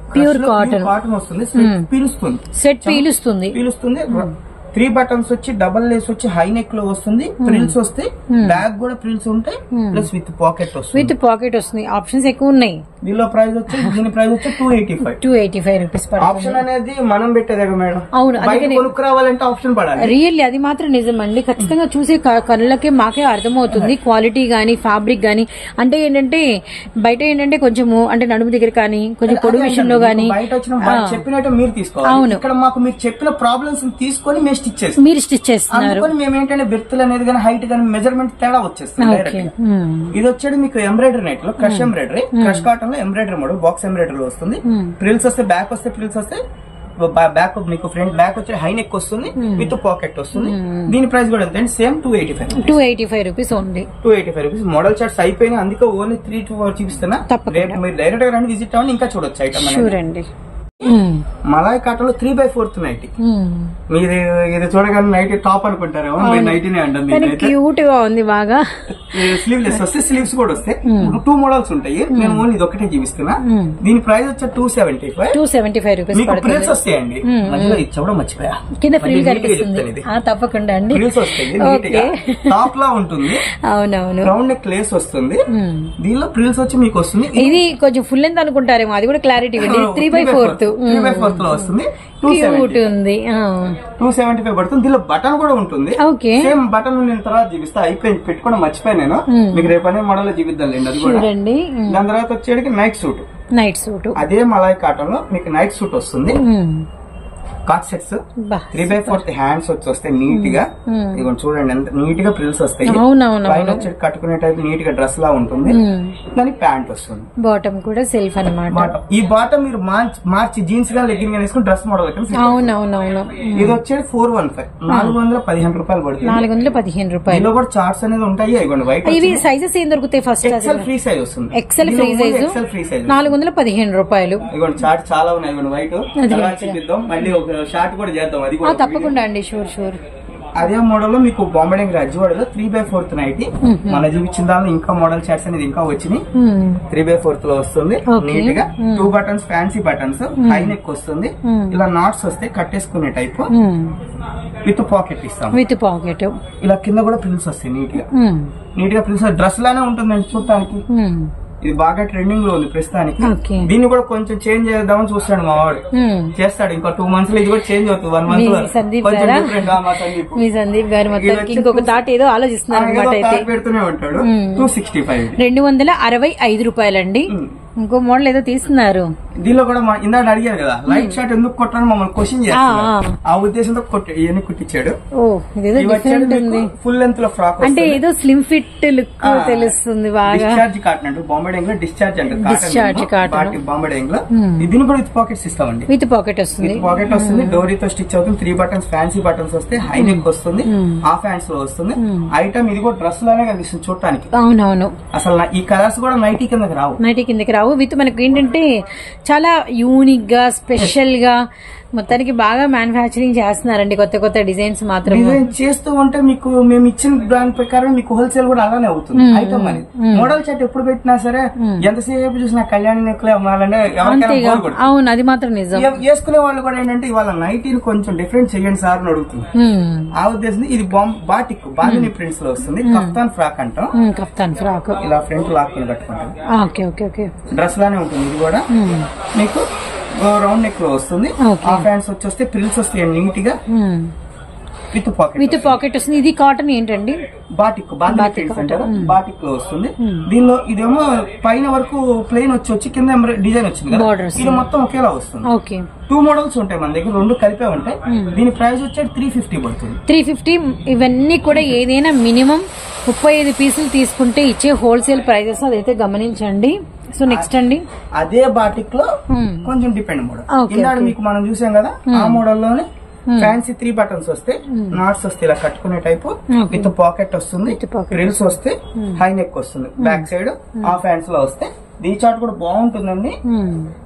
వస్తుంది. సెట్ పీలుస్తుంది. 3 buttons వచ్చి డబల్ లేస్ వచ్చి హై నెక్ లో వస్తుంది. ప్రిల్స్ వస్తాయి, బ్యాక్ కూడా ప్రిల్స్ ఉంటాయి, ప్లస్ విత్ పాకెట్ వస్తుంది. ఆప్షన్స్ ఎక్కువ ఉన్నాయి. దీని ప్రైస్ వచ్చి 285 రూపీస్. ఆప్షన్ అనేది మనం పెట్టేదే మేడం. అవును, కొనుక్కు రావాలంటే ఆప్షన్ పడాలి. రియల్లీ అది మాత్రం నిజం అండి. ఖచ్చితంగా చూసే కళ్ళకే మాకే అర్థమవుతుంది క్వాలిటీ గానీ, ఫ్యాబ్రిక్ గానీ. అంటే ఏంటంటే బయట ఏంటంటే కొంచెము అంటే నడుము దగ్గర కానీ, కొంచెం పొడుగు విషయంలో గానీ బయట వచ్చిన చెప్పినట్టు మీరు తీసుకోవాలి. అవును, ఇక్కడ మాకు మీరు చెప్పిన ప్రాబ్లమ్స్ తీసుకొని మీరు స్టిచ్ చేస్తున్నారు. మేము ఏంటంటే బెర్తులు అనేది కానీ, హైట్ కానీ మెజర్మెంట్ తేడా వచ్చేస్తుంది. ఇది వచ్చేది మీకు ఎంబ్రాయిడరీ నెట్ లో క్రష్ ఎంబ్రాయిడరీ, క్రష్ కాటన్ లో ఎంబ్రాయిడరీ మోడల్, బాక్స్ ఎంబ్రాయిడరీ లో వస్తుంది. ప్రిల్స్ వస్తే బ్యాక్ వస్తే ప్రిల్స్ వస్తే బ్యాక్ మీకు ఫ్రంట్ బ్యాక్ వచ్చి హై నెక్ వస్తుంది, విత్ పాకెట్ వస్తుంది. దీని ప్రైస్ కూడా ఎంత same 285 rupees only. 285 rupees. Model charts అయిపోయినా, అందుకే ఓన్లీ 3 to 4 చూపిస్తున్నా. రేపు మీరు డైరెక్ట్ గా రండి, విజిట్ అవ్వండి, ఇంకా చూడొచ్చు ఐటమ్. చూడండి మలాయ్ కాటన్ లో 3/4 నైటీ. మీరు ఇది చూడగానే నైటీ టాప్ అనుకుంటారేమో, నైటీనే అంటుంది. క్యూట్ గా ఉంది బాగా. స్లీవ్లెస్ వస్తే స్లీవ్స్ కూడా వస్తాయి. 2 మోడల్స్ ఉంటాయి. నేను ఓన్లీ ఇది ఒకటే చూపిస్తున్నా. దీని ప్రైస్ వచ్చి 275 రూపీస్. మీకు ప్రిల్స్ వస్తాయండి, మధ్యలో ఇచ్చవడం మర్చిపోయా, కింద ఫ్రిల్ కనిపిస్తుంది. తప్పకుండా అండి, ప్రిల్స్ వస్తాయి. టాప్ లా ఉంటుంది. అవునవును, రౌండ్ నెక్ లేస్ వస్తుంది. దీనిలో ప్రిల్స్ వచ్చి మీకు వస్తుంది. ఇది కొంచెం ఫుల్ లెంత్ అనుకుంటారేమో, అది కూడా క్లారిటీ. 3/4 లో వస్తుంది. 275 పడుతుంది. దీనిలో బటన్ కూడా ఉంటుంది. సేమ్ బటన్ నేను తర్వాత చూపిస్తా. అయిపోయింది, పెట్టుకోవడం మర్చిపోయి నేను. మీకు రేపు అనే మోడల్ లో చూపిద్దాం అది కూడా. దాని తర్వాత వచ్చేటికి నైట్ సూట్. అదే మలాయ్ కాటన్ లో మీకు నైట్ సూట్ వస్తుంది. కాట్ సెట్స్ 3/4 హ్యాండ్స్ వస్తాయి నీట్ గా. ఇదిగోండి చూడండి ఎంత నీట్ గా ప్రిల్స్ వస్తాయి. పైన వచ్చి కట్టుకునే టైప్ నీట్ గా డ్రెస్ లా ఉంటుంది. దానికి ప్యాంట్ వస్తుంది. బాటమ్ కూడా సెల్ఫ్ అనమాట. ఈ బాటమ్ మీరు మార్చి జీన్స్ గా లెగ్గిన్ గా వేసుకుని డ్రెస్ మోడల్. అవునవునవును. ఇది వచ్చేది 415 415 రూపాయలు పడుతుంది. 415 రూపాయలు. ఇందులో కూడా చార్ట్స్ అనేది ఉంటాయి. ఇదిగోండి వైట్. ఇవి సైజెస్ ఏం దొరుకుతాయి? ఫస్ట్ ఎక్సెల్ ఫ్రీ సైజ్ వస్తుంది. ఎక్సెల్ ఫ్రీ సైజ్ 415 రూపాయలు. ఇదిగోండి చార్ట్ చాలా ఉన్నాయి. వైట్ చూపిద్దాం, మళ్ళీ ఒక షార్ట్ కూడా చేద్దాం. అది కూడా తప్పకుండా అండి. షూర్. అదే మోడల్ లో మీకు బాంబే రాజవాడలో 3/4 నైటీ మన చూపించిన దానిలో ఇంకా మోడల్ చాట్స్ అనేది ఇంకా వచ్చినాయి. 3/4 లో వస్తుంది నీట్ గా 2 buttons fancy buttons high neck వస్తుంది. ఇలా నాట్స్ వస్తే కట్టేసుకునే టైప్ విత్ పాకెట్ ఇస్తాం. విత్ పాకెట్ ఇలా కింద కూడా ప్రిల్స్ వస్తాయి నీట్ గా ప్రిల్స్ డ్రెస్ లానే ఉంటుందండి చూడటానికి. ఇది బాగా ట్రెండింగ్ లో ఉంది ప్రస్తుతానికి. దీన్ని కూడా కొంచెం చేంజ్ చేద్దామని చూస్తాడు మా వాడు. చేస్తాడు ఇంకో 2 months లో ఇది కూడా చేంజ్ అవుతుంది. 1 month లో మీ సందీప్ గారు మొత్తం ఇంకొక తాట ఏదో ఆలోచిస్తున్నారు. పెడుతూనే ఉంటాడు. 265 265 రూపాయలండి. ఇంకో మోడల్ ఏదో తీస్తున్నారు. దీనిలో కూడా ఇందాక అడిగారు కదా లైట్ షార్ట్ ఎందుకు కొట్టాలని మమ్మల్ని క్వశ్చన్ చేస్తున్నారు. ఆ ఉద్దేశంతో ఇవన్నీ కుట్టించాడు. ఫుల్ లెంత్ లో ఫ్రాక్ అంటే ఏదో స్లిమ్ ఫిట్ లుక్ తెలుస్తుంది. డిశ్చార్జ్ కాటన్ అంటే బాంబే లో డిశ్చార్జ్ అంటే బాంబే లో దీన్ని కూడా విత్ పాకెట్స్ ఇస్తామండి. విత్ పాకెట్ వస్తుంది. పాకెట్ వస్తుంది. డోరీతో స్టిచ్ అవుతుంది. 3 బటన్స్ ఫ్యాన్సీ బటన్స్ వస్తే హై నెక్ వస్తుంది. హాఫ్ హ్యాండ్స్ లో వస్తుంది. ఐటమ్ ఇది కూడా డ్రెస్ లానే కనిపిస్తుంది చూడటానికి. అవునవును. అసలు ఈ కలర్స్ కూడా నైటీ కిందకి రావు. నైటీ కిందకి రావు. విత్ మనకు ఏంటంటే చాలా యూనిక్ గా స్పెషల్ గా మొత్తానికి బాగా మ్యానుఫ్యాక్చరింగ్ చేస్తున్నారండి. కొత్త కొత్త డిజైన్స్ మాత్రం చేస్తూ ఉంటే మీకు మేము ఇచ్చిన బ్రాండ్ ప్రకారం మీకు హోల్సేల్ కూడా అలానే అవుతుంది. ఐటమ్ అనేది మోడల్ చాట్ ఎప్పుడు పెట్టినా సరే ఎంతసేపు చూసినా కళ్యాణి నెక్లే అమ్మాలంటే ఎవరికైనా. అవును అది మాత్రం నిజం. వేసుకునే వాళ్ళు కూడా ఏంటంటే ఇవాళ నైటీని కొంచెం డిఫరెంట్ చేయండి సార్ అని అడుగుతుంది. ఆ ఉద్దేశం ఇది బాటిక్ బాందిని ప్రింట్స్ లో వస్తుంది. కఫ్తాన్ ఫ్రాక్ అంటాం. కఫ్తాన్ ఫ్రాక్ ఇలా ఫ్రంట్ లాక్కుని కట్టుకుంటాం. డ్రెస్ లానే ఉంటుంది. ఇది కూడా మీకు రౌండ్ నెక్ లో వస్తుంది. హాఫ్ హ్యాండ్స్ వచ్చేస్తే ప్రిల్స్ వస్తాయి నీట్ గా విత్ పాకెట్ వస్తుంది. ఇది కాటన్ ఏంటండి బాటిక్ అంటారు. బాటిక్ లో వస్తుంది. దీనిలో ఇదేమో పైన వరకు ప్లెయిన్ వచ్చి కింద డిజైన్ వచ్చింది కదా. ఇది మొత్తం ఒకేలా వస్తుంది. 2 మోడల్స్ ఉంటాయి మన దగ్గర. 2 కలిపే ఉంటాయి. దీని ప్రైస్ వచ్చేది 350 పడుతుంది. 350. ఇవన్నీ కూడా ఏదైనా మినిమం 35 పీసులు తీసుకుంటే ఇచ్చే హోల్సేల్ ప్రైజెస్ అదైతే గమనించండి. సో నెక్స్ట్ అండి అదే బాటిక్ లో కొంచెం డిపెండ్ మోడల్ మీకు మనం చూసాం కదా. ఆ మోడల్ లోనే ఫ్యాన్సీ 3 బటన్స్ వస్తే నాట్స్ వస్తే ఇలా కట్టుకునే టైప్ విత్ పాకెట్ వస్తుంది. రిల్స్ వస్తే హై నెక్ వస్తుంది. బ్యాక్ సైడ్ హాఫ్ హ్యాండ్స్ లో వస్తే దీని చార్ట్ కూడా బాగుంటుందండి.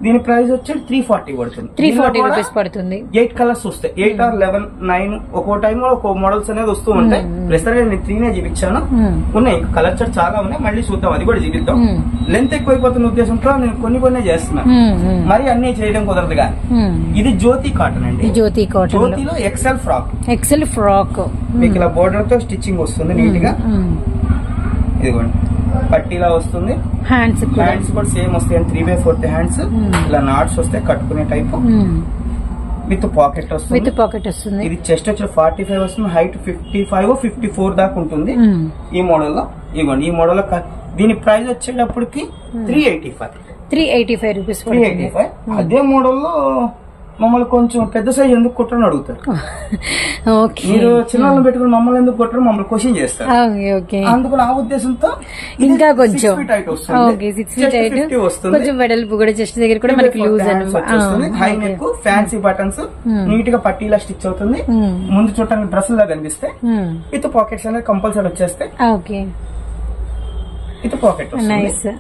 దీని ప్రైస్ వచ్చి 340 పడుతుంది. 340 రూపీస్ పడుతుంది. 8 కలర్స్ వస్తాయి. 8 or 11, 9 ఒక్కో టైమ్ లో ఒక్కో మోడల్స్ అనేది వస్తూ ఉంటాయి. ప్రస్తుతం నేను 3 చూపించాను. ఉన్నాయి కలర్ చార్ట్ చాలా ఉన్నాయి. మళ్ళీ చూద్దాం, అది కూడా చూపిద్దాం. లెంత్ ఎక్కువైపోతున్న ఉద్దేశంతో నేను కొన్ని చేస్తున్నాను. మరి అన్ని చేయడం కుదరదు కానీ. ఇది జ్యోతి కాటన్ అండి. జ్యోతిలో ఎక్సెల్ ఫ్రాక్ మీకు ఇలా బోర్డర్ తో స్టిచ్చింగ్ వస్తుంది నీట్ గా. ఇదిగోండి పట్టీలా వస్తుంది. హ్యాండ్స్ కూడా సేమ్ వస్తాయి. 3/4 హ్యాండ్స్ ఇలా నాట్స్ వస్తే కట్టుకునే టైప్ విత్ పాకెట్ వస్తుంది. ఇది చెస్ట్ వచ్చి 45 వస్తుంది. హైట్ 55, 54 దాకా ఉంటుంది ఈ మోడల్ లో. ఇవ్వండి ఈ మోడల్ లో దీని ప్రైస్ వచ్చేటప్పటికి 385 రూపీస్. అదే మోడల్లో మమ్మల్ని కొంచెం పెద్ద సైజ్ ఎందుకు కుట్టరని అడుగుతారు. మీరు చిన్న పెట్టుకుని మమ్మల్ని ఎందుకు కుట్టరు మమ్మల్ని క్వశ్చన్ చేస్తారు. అందుకు నా ఉద్దేశంతో ఇంకా కొంచెం 6 feet కొంచెం వెడల్పు కూడా చెస్ట్ దగ్గర కూడా మనకి లూజ్ వస్తుంది. High neck fancy buttons neat గా పట్టీలా స్టిచ్ అవుతుంది. ముందు చూడటానికి డ్రెస్ లా కనిపిస్తే విత్ పాకెట్స్ అనేది కంపల్సరీ వచ్చేస్తే విత్ పాకెట్ వస్తుంది.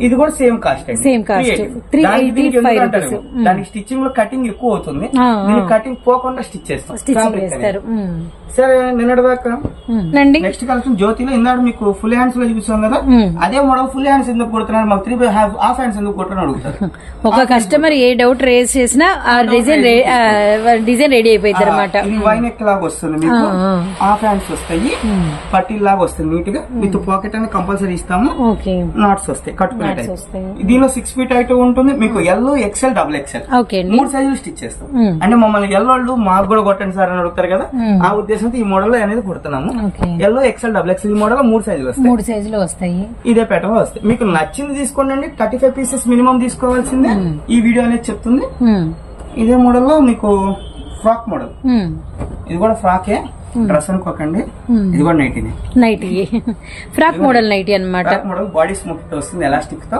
ఇది కూడా సేమ్ కాస్ట్ 385. దానికి స్టిచ్చింగ్ లో కటింగ్ ఎక్కువ అవుతుంది. కటింగ్ పోకుండా స్టిచ్ చేస్తారు. సరే నిన్నటి దాకా నెక్స్ట్ కలెక్షన్ జ్యోతిలో ఇందాక మీకు ఫుల్ హ్యాండ్స్ లో చూపిస్తాం కదా. అదే మోడల్ ఫుల్ హ్యాండ్స్ ఎందుకు కొడుతున్నారు, మాకు 3 హాఫ్ హ్యాండ్స్ ఎందుకు కొట్టని అడుగుతారు. ఒక కస్టమర్ ఏ డౌట్ రేస్ చేసినా డిజైన్ రెడీ అయిపోయింది అనమాట. వై నెక్ లాగా వస్తుంది మీకు. హాఫ్ హ్యాండ్స్ వస్తాయి. పట్టీల్ లాగా వస్తుంది నీట్ గా. విత్ పాకెట్ అనేది కంపల్సరీ ఇస్తాము. నాట్స్ వస్తాయి కట్టుకునే టైప్. దీనిలో 6 feet హైట్ ఉంటుంది. మీకు ఎల్లో ఎక్సెల్ డబుల్ ఎక్సెల్ 3 సైజులు స్టిచ్ చేస్తాం. అంటే మమ్మల్ని ఎల్లో వాళ్ళు మాకు కూడా కొట్టండి సార్ అని అడుగుతారు కదా. ఆ ఉద్దేశంతో ఈ మోడల్ అనేది కుడుతున్నాము. ఎల్లో ఎక్సెల్ డబుల్ ఎక్సెల్ ఈ మోడల్ 3 సైజులు వస్తాయి. ఇదే ప్యాటర్న్ లో వస్తాయి. మీకు నచ్చింది తీసుకోండి. 35 పీసెస్ మినిమం తీసుకోవాల్సిందే ఈ వీడియో అనేది చెప్తుంది. ఇదే మోడల్ లో మీకు ఫ్రాక్ మోడల్. ఇది కూడా ఫ్రాకే, డ్రెస్ అనుకోకండి. ఇది కూడా నైటీ ఫ్రాక్ మోడల్ నైటీ అనమాట. మోడల్ బాడీ స్మూత్ వస్తుంది. ఎలాస్టిక్ తో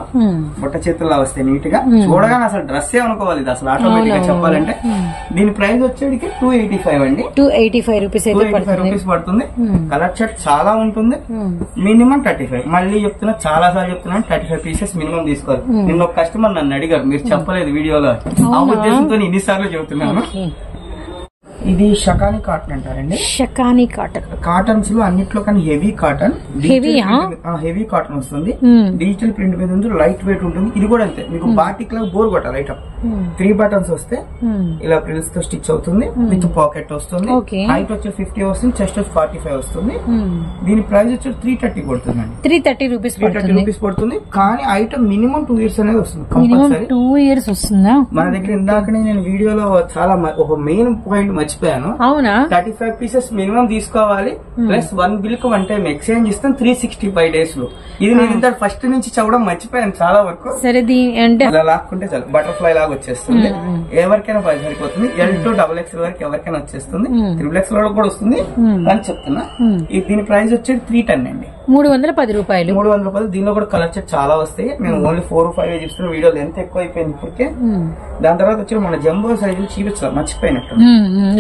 బుట్ట చేతుల్లో వస్తాయి నీట్ గా. చూడగానే అసలు డ్రెస్ ఏ అనుకోవాలి ఇది అసలు ఆటోమేటిక్ గా చెప్పాలంటే. దీని ప్రైస్ వచ్చేటికి 285 అండి. 285 రూపీస్ పడుతుంది. కలర్ షర్ట్ చాలా ఉంటుంది. మినిమం 35. మళ్ళీ చెప్తున్నా, చాలా సార్లు చెప్తున్నాను, 35 పీసెస్ మినిమం తీసుకోవాలి. నిన్న ఒక కస్టమర్ నన్ను అడిగారు, మీరు చెప్పలేదు వీడియోలో. ఆ ఉద్దేశంతో ఇన్నిసార్లు చెబుతున్నాను. ఇది షకాని కాటన్ అంటారండి. షకాని కాటన్. కాటన్స్ లో అన్నిట్లో కానీ హెవీ కాటన్, హెవీ కాటన్ వస్తుంది. డిజిటల్ ప్రింట్ మీద ఉంది, లైట్ వెయిట్ ఉంటుంది. ఇది కూడా అంతే, మీకు బాటిక్ లో బోర్ కొట్టాలి ఐటమ్. 3 బటన్స్ వస్తే ఇలా ప్రిల్స్ తో స్టిచ్ అవుతుంది, విత్ పాకెట్ వస్తుంది. హైట్ వచ్చి 50 వస్తుంది, చెస్ట్ వచ్చి 45 వస్తుంది. దీని ప్రైస్ వచ్చి 330 పడుతుందండి. 330 రూపీస్ పడుతుంది. కానీ ఐటమ్ మినిమం 2 ఇయర్స్ అనేది వస్తుంది కంపల్సరీ. 2 ఇయర్స్ వస్తుందా మన దగ్గర? ఇందాకనే నేను వీడియోలో చాలా ఒక మెయిన్ పాయింట్ మర్చిపోయాను. అవునా? 35 పీసెస్ మినిమం తీసుకోవాలి, ప్లస్ 1 బిల్ కు 1 టైం ఎక్స్చేంజ్ ఇస్తాం 365 డేస్ లో. ఇది నేను ఇంత ఫస్ట్ నుంచి చెప్పడం మర్చిపోయాను చాలా వరకు. సరే, అంటే అలా లాక్కుంటే చాలు, బటర్ఫ్లై లాగా వచ్చేస్తుంది. ఎవరికైనా సరిపోతుంది. L2 XXL వరకు ఎవరికైనా వచ్చేస్తుంది, 3XL కూడా వస్తుంది అని చెప్తున్నా. దీని ప్రైస్ వచ్చేది 310 అండి, 310 రూపాయలు. 310. దీనిలో కూడా కలర్ సెట్ చాలా వస్తాయి. నేను ఓన్లీ 4 or 5 చూస్తున్న వీడియోలు ఎంత ఎక్కువ అయిపోయింది ఇప్పటికే. దాని తర్వాత వచ్చి మన జంబో సైజులు చూపించాలి, మర్చిపోయినట్టు.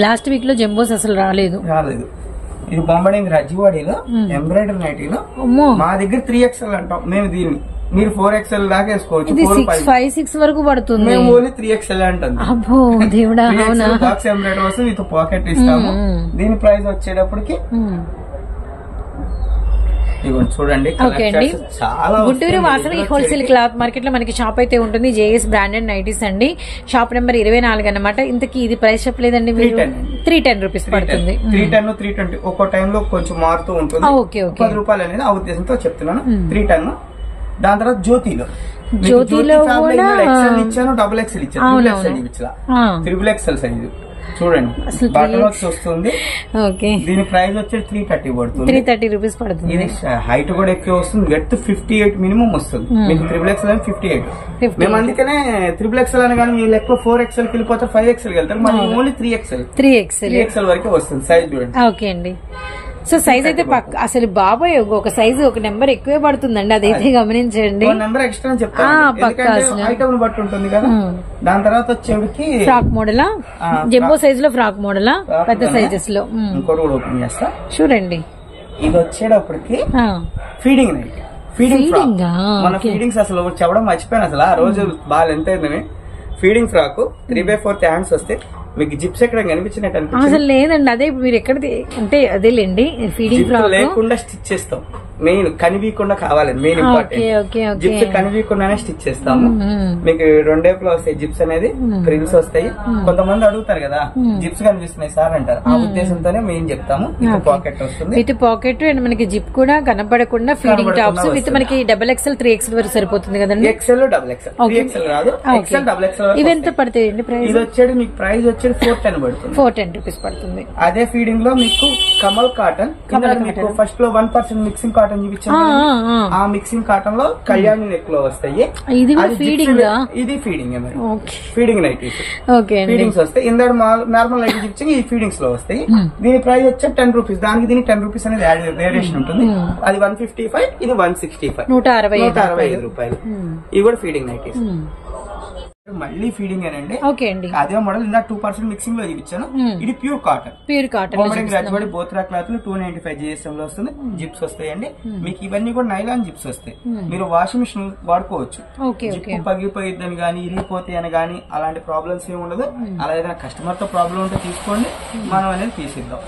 లాస్ట్ వీక్ లో జంబోస్ అసలు రాలేదు. ఇది బొంబడింగ్ రజ్వాడీలో ఎంబ్రాయిడరీ నైటీలో మా దగ్గర 3XL అంటాం మేము దీన్ని. మీరు 4XL దాకా వేసుకోవచ్చు. 5-6 వరకు పడుతుంది. మేము ఓన్లీ 3XL అంటాం. అబ్బో దేవుడా. బాక్స్ ఎంబ్రాయిడరీ వస్తుంది, విత్ పాకెట్ ఇస్తాము. దీని ప్రైస్ వచ్చేటప్పటికి చూడండి. Guntur Vasavi wholesale cloth market లో మనకి షాప్ అయితే ఉంటుంది, జేఎస్ బ్రాండెడ్ నైటీస్ అండి. షాప్ నెంబర్ 24 అన్నమాట. ఇంతకీ ఇది ప్రైస్ చెప్పలేదండి మీరు? 310 రూపీస్ పడుతుంది. 310, 320 ఒక్కో టైంలో కొంచెం మారుతూ ఉంటుంది. 10 రూపాయలు అనేది ఆ ఉద్దేశంతో చెప్తున్నాను. 310. దాని తర్వాత జ్యోతిలో XL ఇచ్చాను, XXL ఇచ్చాను, XXL సైజు చూడండి. బటన్ వస్తుంది. దీని ప్రైస్ వచ్చి 330 పడుతుంది. 330 రూపీస్ పడుతుంది. ఇది హైట్ కూడా ఎక్కువ వస్తుంది, వెత్ 58 మినిమం వస్తుంది మీకు. XXL అని 58. మేము అందుకనే XXL అని కానీ మీరు ఎక్కువ 4XL కి వెళ్ళిపోతే 5XL కి వెళ్తారు. మనకి ఓన్లీ 3XL వరకే వస్తుంది సైజ్ చూడండి. ఓకే అండి. సో సైజ్ అయితే అసలు బాబాయ్ ఒక సైజు ఒక నెంబర్ ఎక్కువే పడుతుందండి, అదైతే గమనించండి. నెంబర్ ఎక్స్ట్రా ఐటమ్ బట్టి ఉంటుంది కదా. దాని తర్వాత వచ్చేటికి ఫ్రాక్ మోడలా, జంబో సైజ్ లో ఫ్రాక్ మోడలా, పెద్ద సైజెస్ లో. ఇంకోటి కూడా ఓపెన్ చేస్తా చూడండి. ఇది వచ్చేటప్పటికి ఫీడింగ్ నైట్. మన ఫీడింగ్స్ అసలు చెప్పడం మర్చిపోయాను అసలు. ఆ రోజు బాగా ఎంత అయిందని. ఫీడింగ్ ఫ్రాక్ 3/4 హ్యాండ్స్ వస్తే మీకు జిప్స్ ఎక్కడ కనిపించినట్టు అసలు లేదండి. అదే మీరు ఎక్కడ అంటే అదేలేండి, ఫీడింగ్ ఫ్రాక్ లేకుండా స్టిచ్ చేస్తాం. మెయిన్ కనివీయకుండా కావాలి, మెయిన్ ఇంపార్టెంట్. జిప్స్ కనివీయకుండానే స్టిచ్ చేస్తాము. మీకు 2 వైపులు వస్తాయి జిప్స్ అనేది, ప్రిల్స్ వస్తాయి. కొంతమంది అడుగుతారు కదా జిప్స్ కనిపిస్తున్నాయి సార్ అంటారు. ఆ ఉద్దేశంతోనే మెయిన్ చెప్తాము. విత్ పాకెట్ వస్తుంది, విత్ పాకెట్ అండ్ మనకి జిప్ కూడా కనపడకుండా ఫీడింగ్ టాప్స్ విత్ మనకి XXL 3XL వరకు సరిపోతుంది కదండి. XL XXL 3XL రాదు, XL XXL. ఇవి ఎంత పడతాయండి ప్రైస్? ఇది వచ్చేది మీకు ప్రైస్ వచ్చేది 410 పడుతుంది. 410 రూపీస్ పడుతుంది. అదే ఫీడింగ్ లో మీకు కమల్ కాటన్, మీకు ఫస్ట్ లో 1% మిక్సింగ్ కాటన్ చూపించాను. ఆ మిక్సింగ్ కాటన్ లో కళ్యాణి నెక్ లో వస్తాయి. ఇది ఫీడింగ్, ఇది ఫీడింగ్ ఫీడింగ్ నైటీస్. ఫీడింగ్స్ వస్తాయి. ఇందాక నార్మల్ నైటీ చూపించి ఈ ఫీడింగ్స్ లో వస్తాయి. దీని ప్రైస్ వచ్చి 10 రూపీస్. దానికి దీనికి 10 రూపీస్ అనేది వేరియేషన్ ఉంటుంది. అది 155, ఇది 165, 165 రూపాయలు. ఇవి కూడా ఫీడింగ్ నైటీస్. మళ్ళీ ఫీడింగ్ అండి. అదే మోడల్ ఇందా 2% మిక్సింగ్ లో చూపించాను. ఇది pure cotton Rajawadi Bothra cloth లో 295 GSM లో వస్తుంది. జిప్స్ వస్తాయండి మీకు. ఇవన్నీ కూడా నైలాన్ జిప్స్ వస్తాయి. మీరు వాషింగ్ మిషన్ వాడుకోవచ్చు. జిప్ పగిలిపోయిద్దని గానీ, ఇరిగిపోతే అని గానీ అలాంటి ప్రాబ్లమ్స్ ఏమి ఉండదు. అలా ఏదైనా కస్టమర్ తో ప్రాబ్లం ఉంటే తీసుకోండి, మనం అనేది తీసిద్దాం.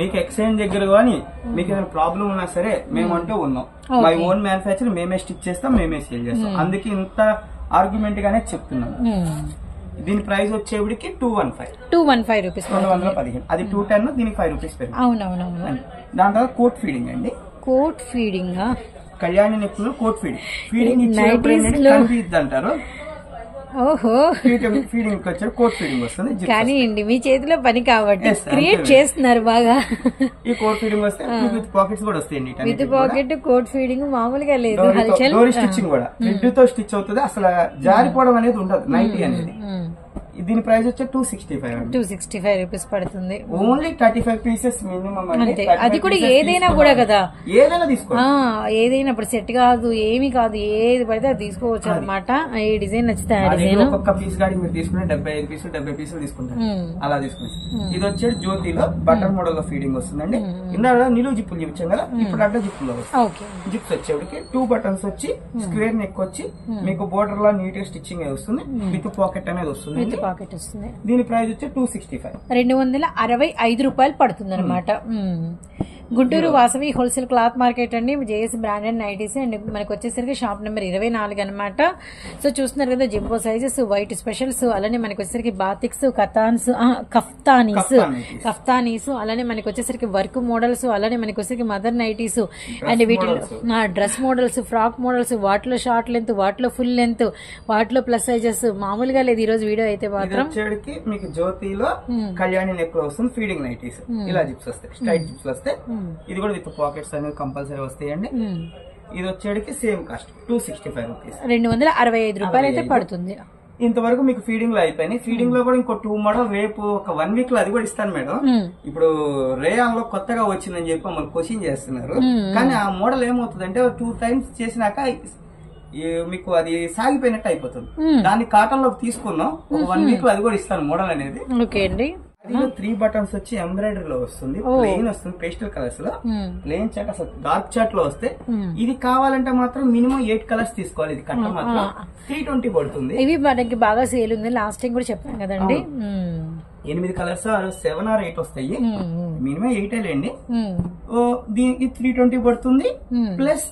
మీకు ఎక్స్చేంజ్ దగ్గర కానీ మీకు ఏదైనా ప్రాబ్లం ఉన్నా సరే మేమంటూ ఉన్నాం. మై ఓన్ మ్యానుఫ్యాక్చర్, మేమే స్టిచ్ చేస్తాం, మేమే సేల్ చేస్తాం. అందుకే ఇంత ఆర్గ్యుమెంట్ గానే చెప్తున్నాను. దీని ప్రైస్ వచ్చేవాడికి 215 రూపీస్, 215. అది 210, దీనికి 5 రూపీస్ పెరిగింది. అవునవునవును. దాని తర్వాత కోట్ ఫీడింగ్ అండి. కోట్ ఫీడింగ్ కళ్యాణి నెక్ లో కోట్ ఫీడింగ్. ఫీడింగ్ ఇచ్చేది అంటారు. ఓహో, ఫీడింగ్ వచ్చారు, కోట్ ఫీడింగ్ వస్తుంది. కానీ మీ చేతిలో పని కాబట్టి క్రియేట్ చేస్తున్నారు బాగా. ఈ కోట్ ఫీడింగ్ వస్తే విత్ పాకెట్స్ కూడా వస్తాయండి. విత్ పాకెట్ కోట్ ఫీడింగ్ మామూలుగా లేదు. డోరీ స్టిచ్చింగ్ కూడా థ్రెడ్ తో స్టిచ్ అవుతుంది. అసలు జారిపోవడం అనేది ఉండదు నైటీ అనేది. దీని ప్రైస్ వచ్చి 265 రూపీస్ పడుతుంది. Only 35 pieces minimum. అంటే అది కూడా ఏదైనా కూడా కదా, ఏదైనా తీసుకోండి. ఏదైనా ఇప్పుడు సెట్ కాదు, ఏమి కాదు, ఏది పడితే అది తీసుకోవచ్చు అనమాట. ఏ డిజైన్ నచ్చితే ఆ డిజైన్. ఒక్కొక్క పీస్ గాడి మీరు తీసుకుంటే 75 పీసులు 70 పీసులు తీసుకుంటారు. అలా తీసుకుంటారు. ఇది వచ్చేది జ్యోతిలో బటన్ మోడల్ లో ఫీడింగ్ వస్తుందండి. ఇందాక నిలువు జిప్పులు చూపించాం కదా, ఇప్పుడు అడ్డ జిప్పులో వస్తుంది. జిప్స్ వచ్చేవాడికి 2 బటన్స్ వచ్చి స్క్వేర్ నెక్ వచ్చి మీకు బోర్డర్ లా నీట్ గా స్టిచ్చింగ్ వస్తుంది. విత్ పాకెట్ అనేది వస్తుంది. పాకెట్ వస్తుంది. దీని ప్రైస్ వచ్చి 265. 265 రూపాయలు పడుతుంది అనమాట. Guntur Vasavi wholesale cloth market అండి. జేఎస్ బ్రాండెడ్ నైటీస్ అండ్ మనకు వచ్చేసరికి షాప్ నెంబర్ 24 అనమాట. సో చూస్తున్నారు కదా జింబో సైజెస్, వైట్ స్పెషల్స్, అలానే మనకు వచ్చేసరికి బాతిక్స్, కఫ్తానీస్, అలానే మనకు వచ్చేసరికి వర్క్ మోడల్స్, అలానే మనకు వచ్చేసరికి మదర్ నైటీస్ అండ్ వీటిలో డ్రెస్ మోడల్స్, ఫ్రాక్ మోడల్స్, వాటిలో షార్ట్ లెంత్, వాటిలో ఫుల్ లెంత్, వాటిలో ప్లస్ సైజెస్. మామూలుగా లేదు ఈ రోజు వీడియో అయితే మాత్రం. మీకు జ్యోతిలో కళ్యాణి నెక్ లో వస్తుంది ఫీడింగ్ నైటీస్. ఇలా జిప్స్ వస్తాయి, స్ట్రైట్ జిప్స్ వస్తాయి. ఇది కూడా విత్ పాకెట్స్ అనేది కంపల్సరీ వస్తాయండి. ఇది వచ్చేటికి సేమ్ కాస్ట్ 265 రూపీస్, 265 రూపాయలు అయితే పడుతుంది. ఇంతవరకు మీకు ఫీడింగ్ లో అయిపోయినాయి. ఫీడింగ్ లో కూడా ఇంకో 2 మోడల్ రేపు ఒక 1 వీక్ లో అది కూడా ఇస్తాను మేడం. ఇప్పుడు రేయాన్ లో కొత్తగా వచ్చిందని చెప్పి మమ్మల్ని క్వశ్చన్ చేస్తున్నారు. కానీ ఆ మోడల్ ఏమవుతుందంటే 2 టైమ్స్ చేసినాక మీకు అది సాగిపోయినట్టు అయిపోతుంది. దాన్ని కాటన్ లోకి తీసుకున్నాం. ఒక 1 వీక్ లో అది కూడా ఇస్తాను మోడల్ అనేది. ఓకే అండి. 3 బటన్స్ వచ్చి ఎంబ్రాయిడరీ లో వస్తుంది, ప్లెయిన్ వస్తుంది, పేస్టల్ కలర్స్ లో. ప్లెయిన్ చాట్ అసలు డార్క్ చాట్ లో వస్తే ఇది కావాలంటే మాత్రం మినిమం 8 కలర్స్ తీసుకోవాలి. ఇది కట్ట మాత్రం 320 పడుతుంది. ఇవి మనకి బాగా సేల్ ఉంది, లాస్ట్ టైం కూడా చెప్పాను కదండి. 8 కలర్స్ 7 or 8 వస్తాయి, మినిమం 8 లేండి. దీనికి 320 పడుతుంది. ప్లస్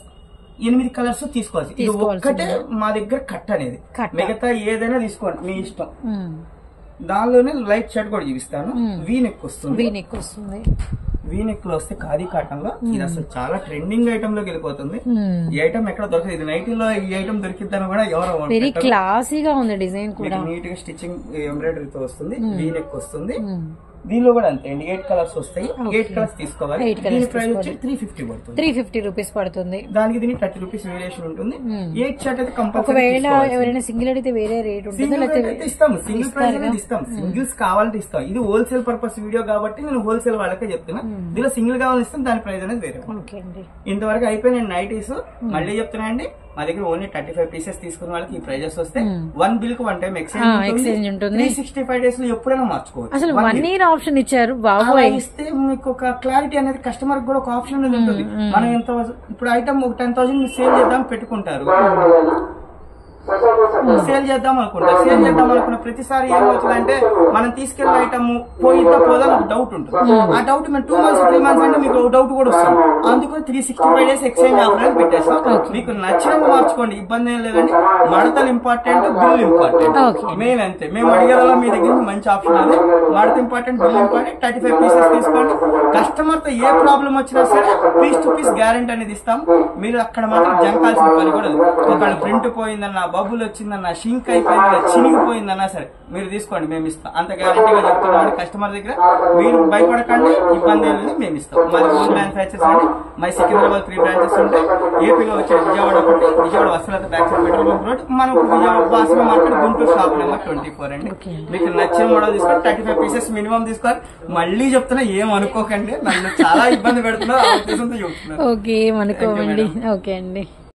8 కలర్స్ తీసుకోవాలి. ఇది ఒక్కటే మా దగ్గర కట్ అనేది, మిగతా ఏదైనా తీసుకోండి మీ ఇష్టం. దానిలోనే లైట్ షర్ట్ కూడా చూపిస్తాను. వీ నెక్ వస్తుంది. వీ నెక్ లో వస్తే ఖాదీ కాటన్ లో ఇది అసలు చాలా ట్రెండింగ్ ఐటమ్ లోకి వెళ్ళిపోతుంది. ఈ ఐటమ్ ఎక్కడ దొరకదు. ఇది నైటీలో ఈ ఐటమ్ దొరికిద్దని కూడా ఎవరు. వెరీ క్లాసీగా ఉంది డిజైన్ కూడా. నీట్ గా స్టిచ్చింగ్ ఎంబ్రాయిడరీతో వస్తుంది. వీ నెక్ వస్తుంది. దీనిలో కూడా అంతే అండి, 8 కలర్స్ వస్తాయి. 8 కలర్స్ తీసుకోవాలి. దీని ప్రైస్ వచ్చి 350 పడుతుంది. 350 రూపీస్ పడుతుంది. దానికి దీనికి 30 రూపీస్ వేరియేషన్ ఉంటుంది. 8 షర్ట్ అయితే కంపల్సరీ. ఒకవేళ ఎవరైనా సింగిల్ అడిగితే వేరే రేట్ ఉంటుంది. ఇస్తాం, సింగిల్ ప్రైస్ అనేది ఇస్తాం. సింగిల్స్ కావాలంటే ఇస్తాం. ఇది హోల్సేల్ పర్పస్ వీడియో కాబట్టి నేను హోల్సేల్ వాళ్ళకే చెప్తున్నా. దీనిలో సింగిల్ కావాలని ఇస్తాం, దాని ప్రైస్ అనేది వేరే. ఇంతవరకు అయిపోయి నైటీస్ మళ్ళీ చెప్తున్నా అండి. మా దగ్గర ఓన్లీ 35 పీసెస్ తీసుకున్న వాళ్ళకి ఈ ప్రైజెస్ వస్తే 1 బిల్ కు 1 టైం ఎక్స్చేంజ్ ఉంటుంది. 365 డేస్ లో ఎప్పుడైనా మార్చుకోవచ్చు. అసలు 1 ఇయర్ ఆప్షన్ ఇచ్చారు బాబు. ఇస్తే మీకు ఒక క్లారిటీ అనేది కస్టమర్ కూడా ఒక ఆప్షన్ అనేది ఉంటుంది. మనం ఎంత ఇప్పుడు ఐటమ్ ఒక 10,000 సేల్ చేద్దాం పెట్టుకుంటారు, సేల్ చేద్దాం అనుకున్న ప్రతిసారి ఏమవుతుందంటే మనం తీసుకెళ్లిన ఐటమ్ పోదా ఒక డౌట్ ఉంటుంది. ఆ డౌట్ మేము 2 months 3 months అంటే మీకు డౌట్ కూడా వస్తుంది. అందుకని 365 డేస్ ఎక్స్చేంజ్ ఆఫర్ అని పెట్టేస్తాం. మీకు నచ్చినట్టు మార్చుకోండి, ఇబ్బంది ఏం లేదండి. మడతలు ఇంపార్టెంట్, బిల్ ఇంపార్టెంట్, మెయిన్ అంతే. మేము అడిగేలా మీ దగ్గర మంచి ఆప్షన్ ఉంది. మడత ఇంపార్టెంట్, బిల్ ఇంపార్టెంట్. 35 పీసెస్ తీసుకోండి. కస్టమర్ తో ఏ ప్రాబ్లం వచ్చినా సరే పీస్ టు పీస్ గ్యారెంటీ అనేది ఇస్తాం. మీరు అక్కడ మాత్రం జంకాల్సిన పని కూడా. ఒకవేళ ప్రింట్ పోయిందన్న, బబుల్ వచ్చిందన్న, షింక్ అయిపోయిందన్న, చినిగిపోయిందన్నా సరే మీరు తీసుకోండి, మేము ఇస్తాం. అంత గ్యారంటీగా చెప్తున్నాం కస్టమర్ దగ్గర. మీరు భయపడకండి, ఇబ్బంది ఏం లేదు, మేము ఇస్తాం. మాది ఓన్ మ్యానుఫ్యాక్చర్స్ అండి. మై సికింద్రాబాద్ 3 బ్రాంచెస్ ఉంటాయి. ఏపీలో వచ్చే విజయవాడ ఒకటి, విజయవాడ వసలత back side petrol bunk road. మనకు Vijayawada Vasavi market, Guntur shop number 24 అండి. మీకు నచ్చిన మోడల్ తీసుకొని 35 పీసెస్ మినిమం తీసుకోవాలి. మళ్ళీ చెప్తున్నా ఏం అనుకోకండి, నన్ను చాలా ఇబ్బంది పెడుతున్నారు. ఆ ఉద్దేశంతో చెప్తున్నారు. ఓకే అనుకోమండి. ఓకే అండి.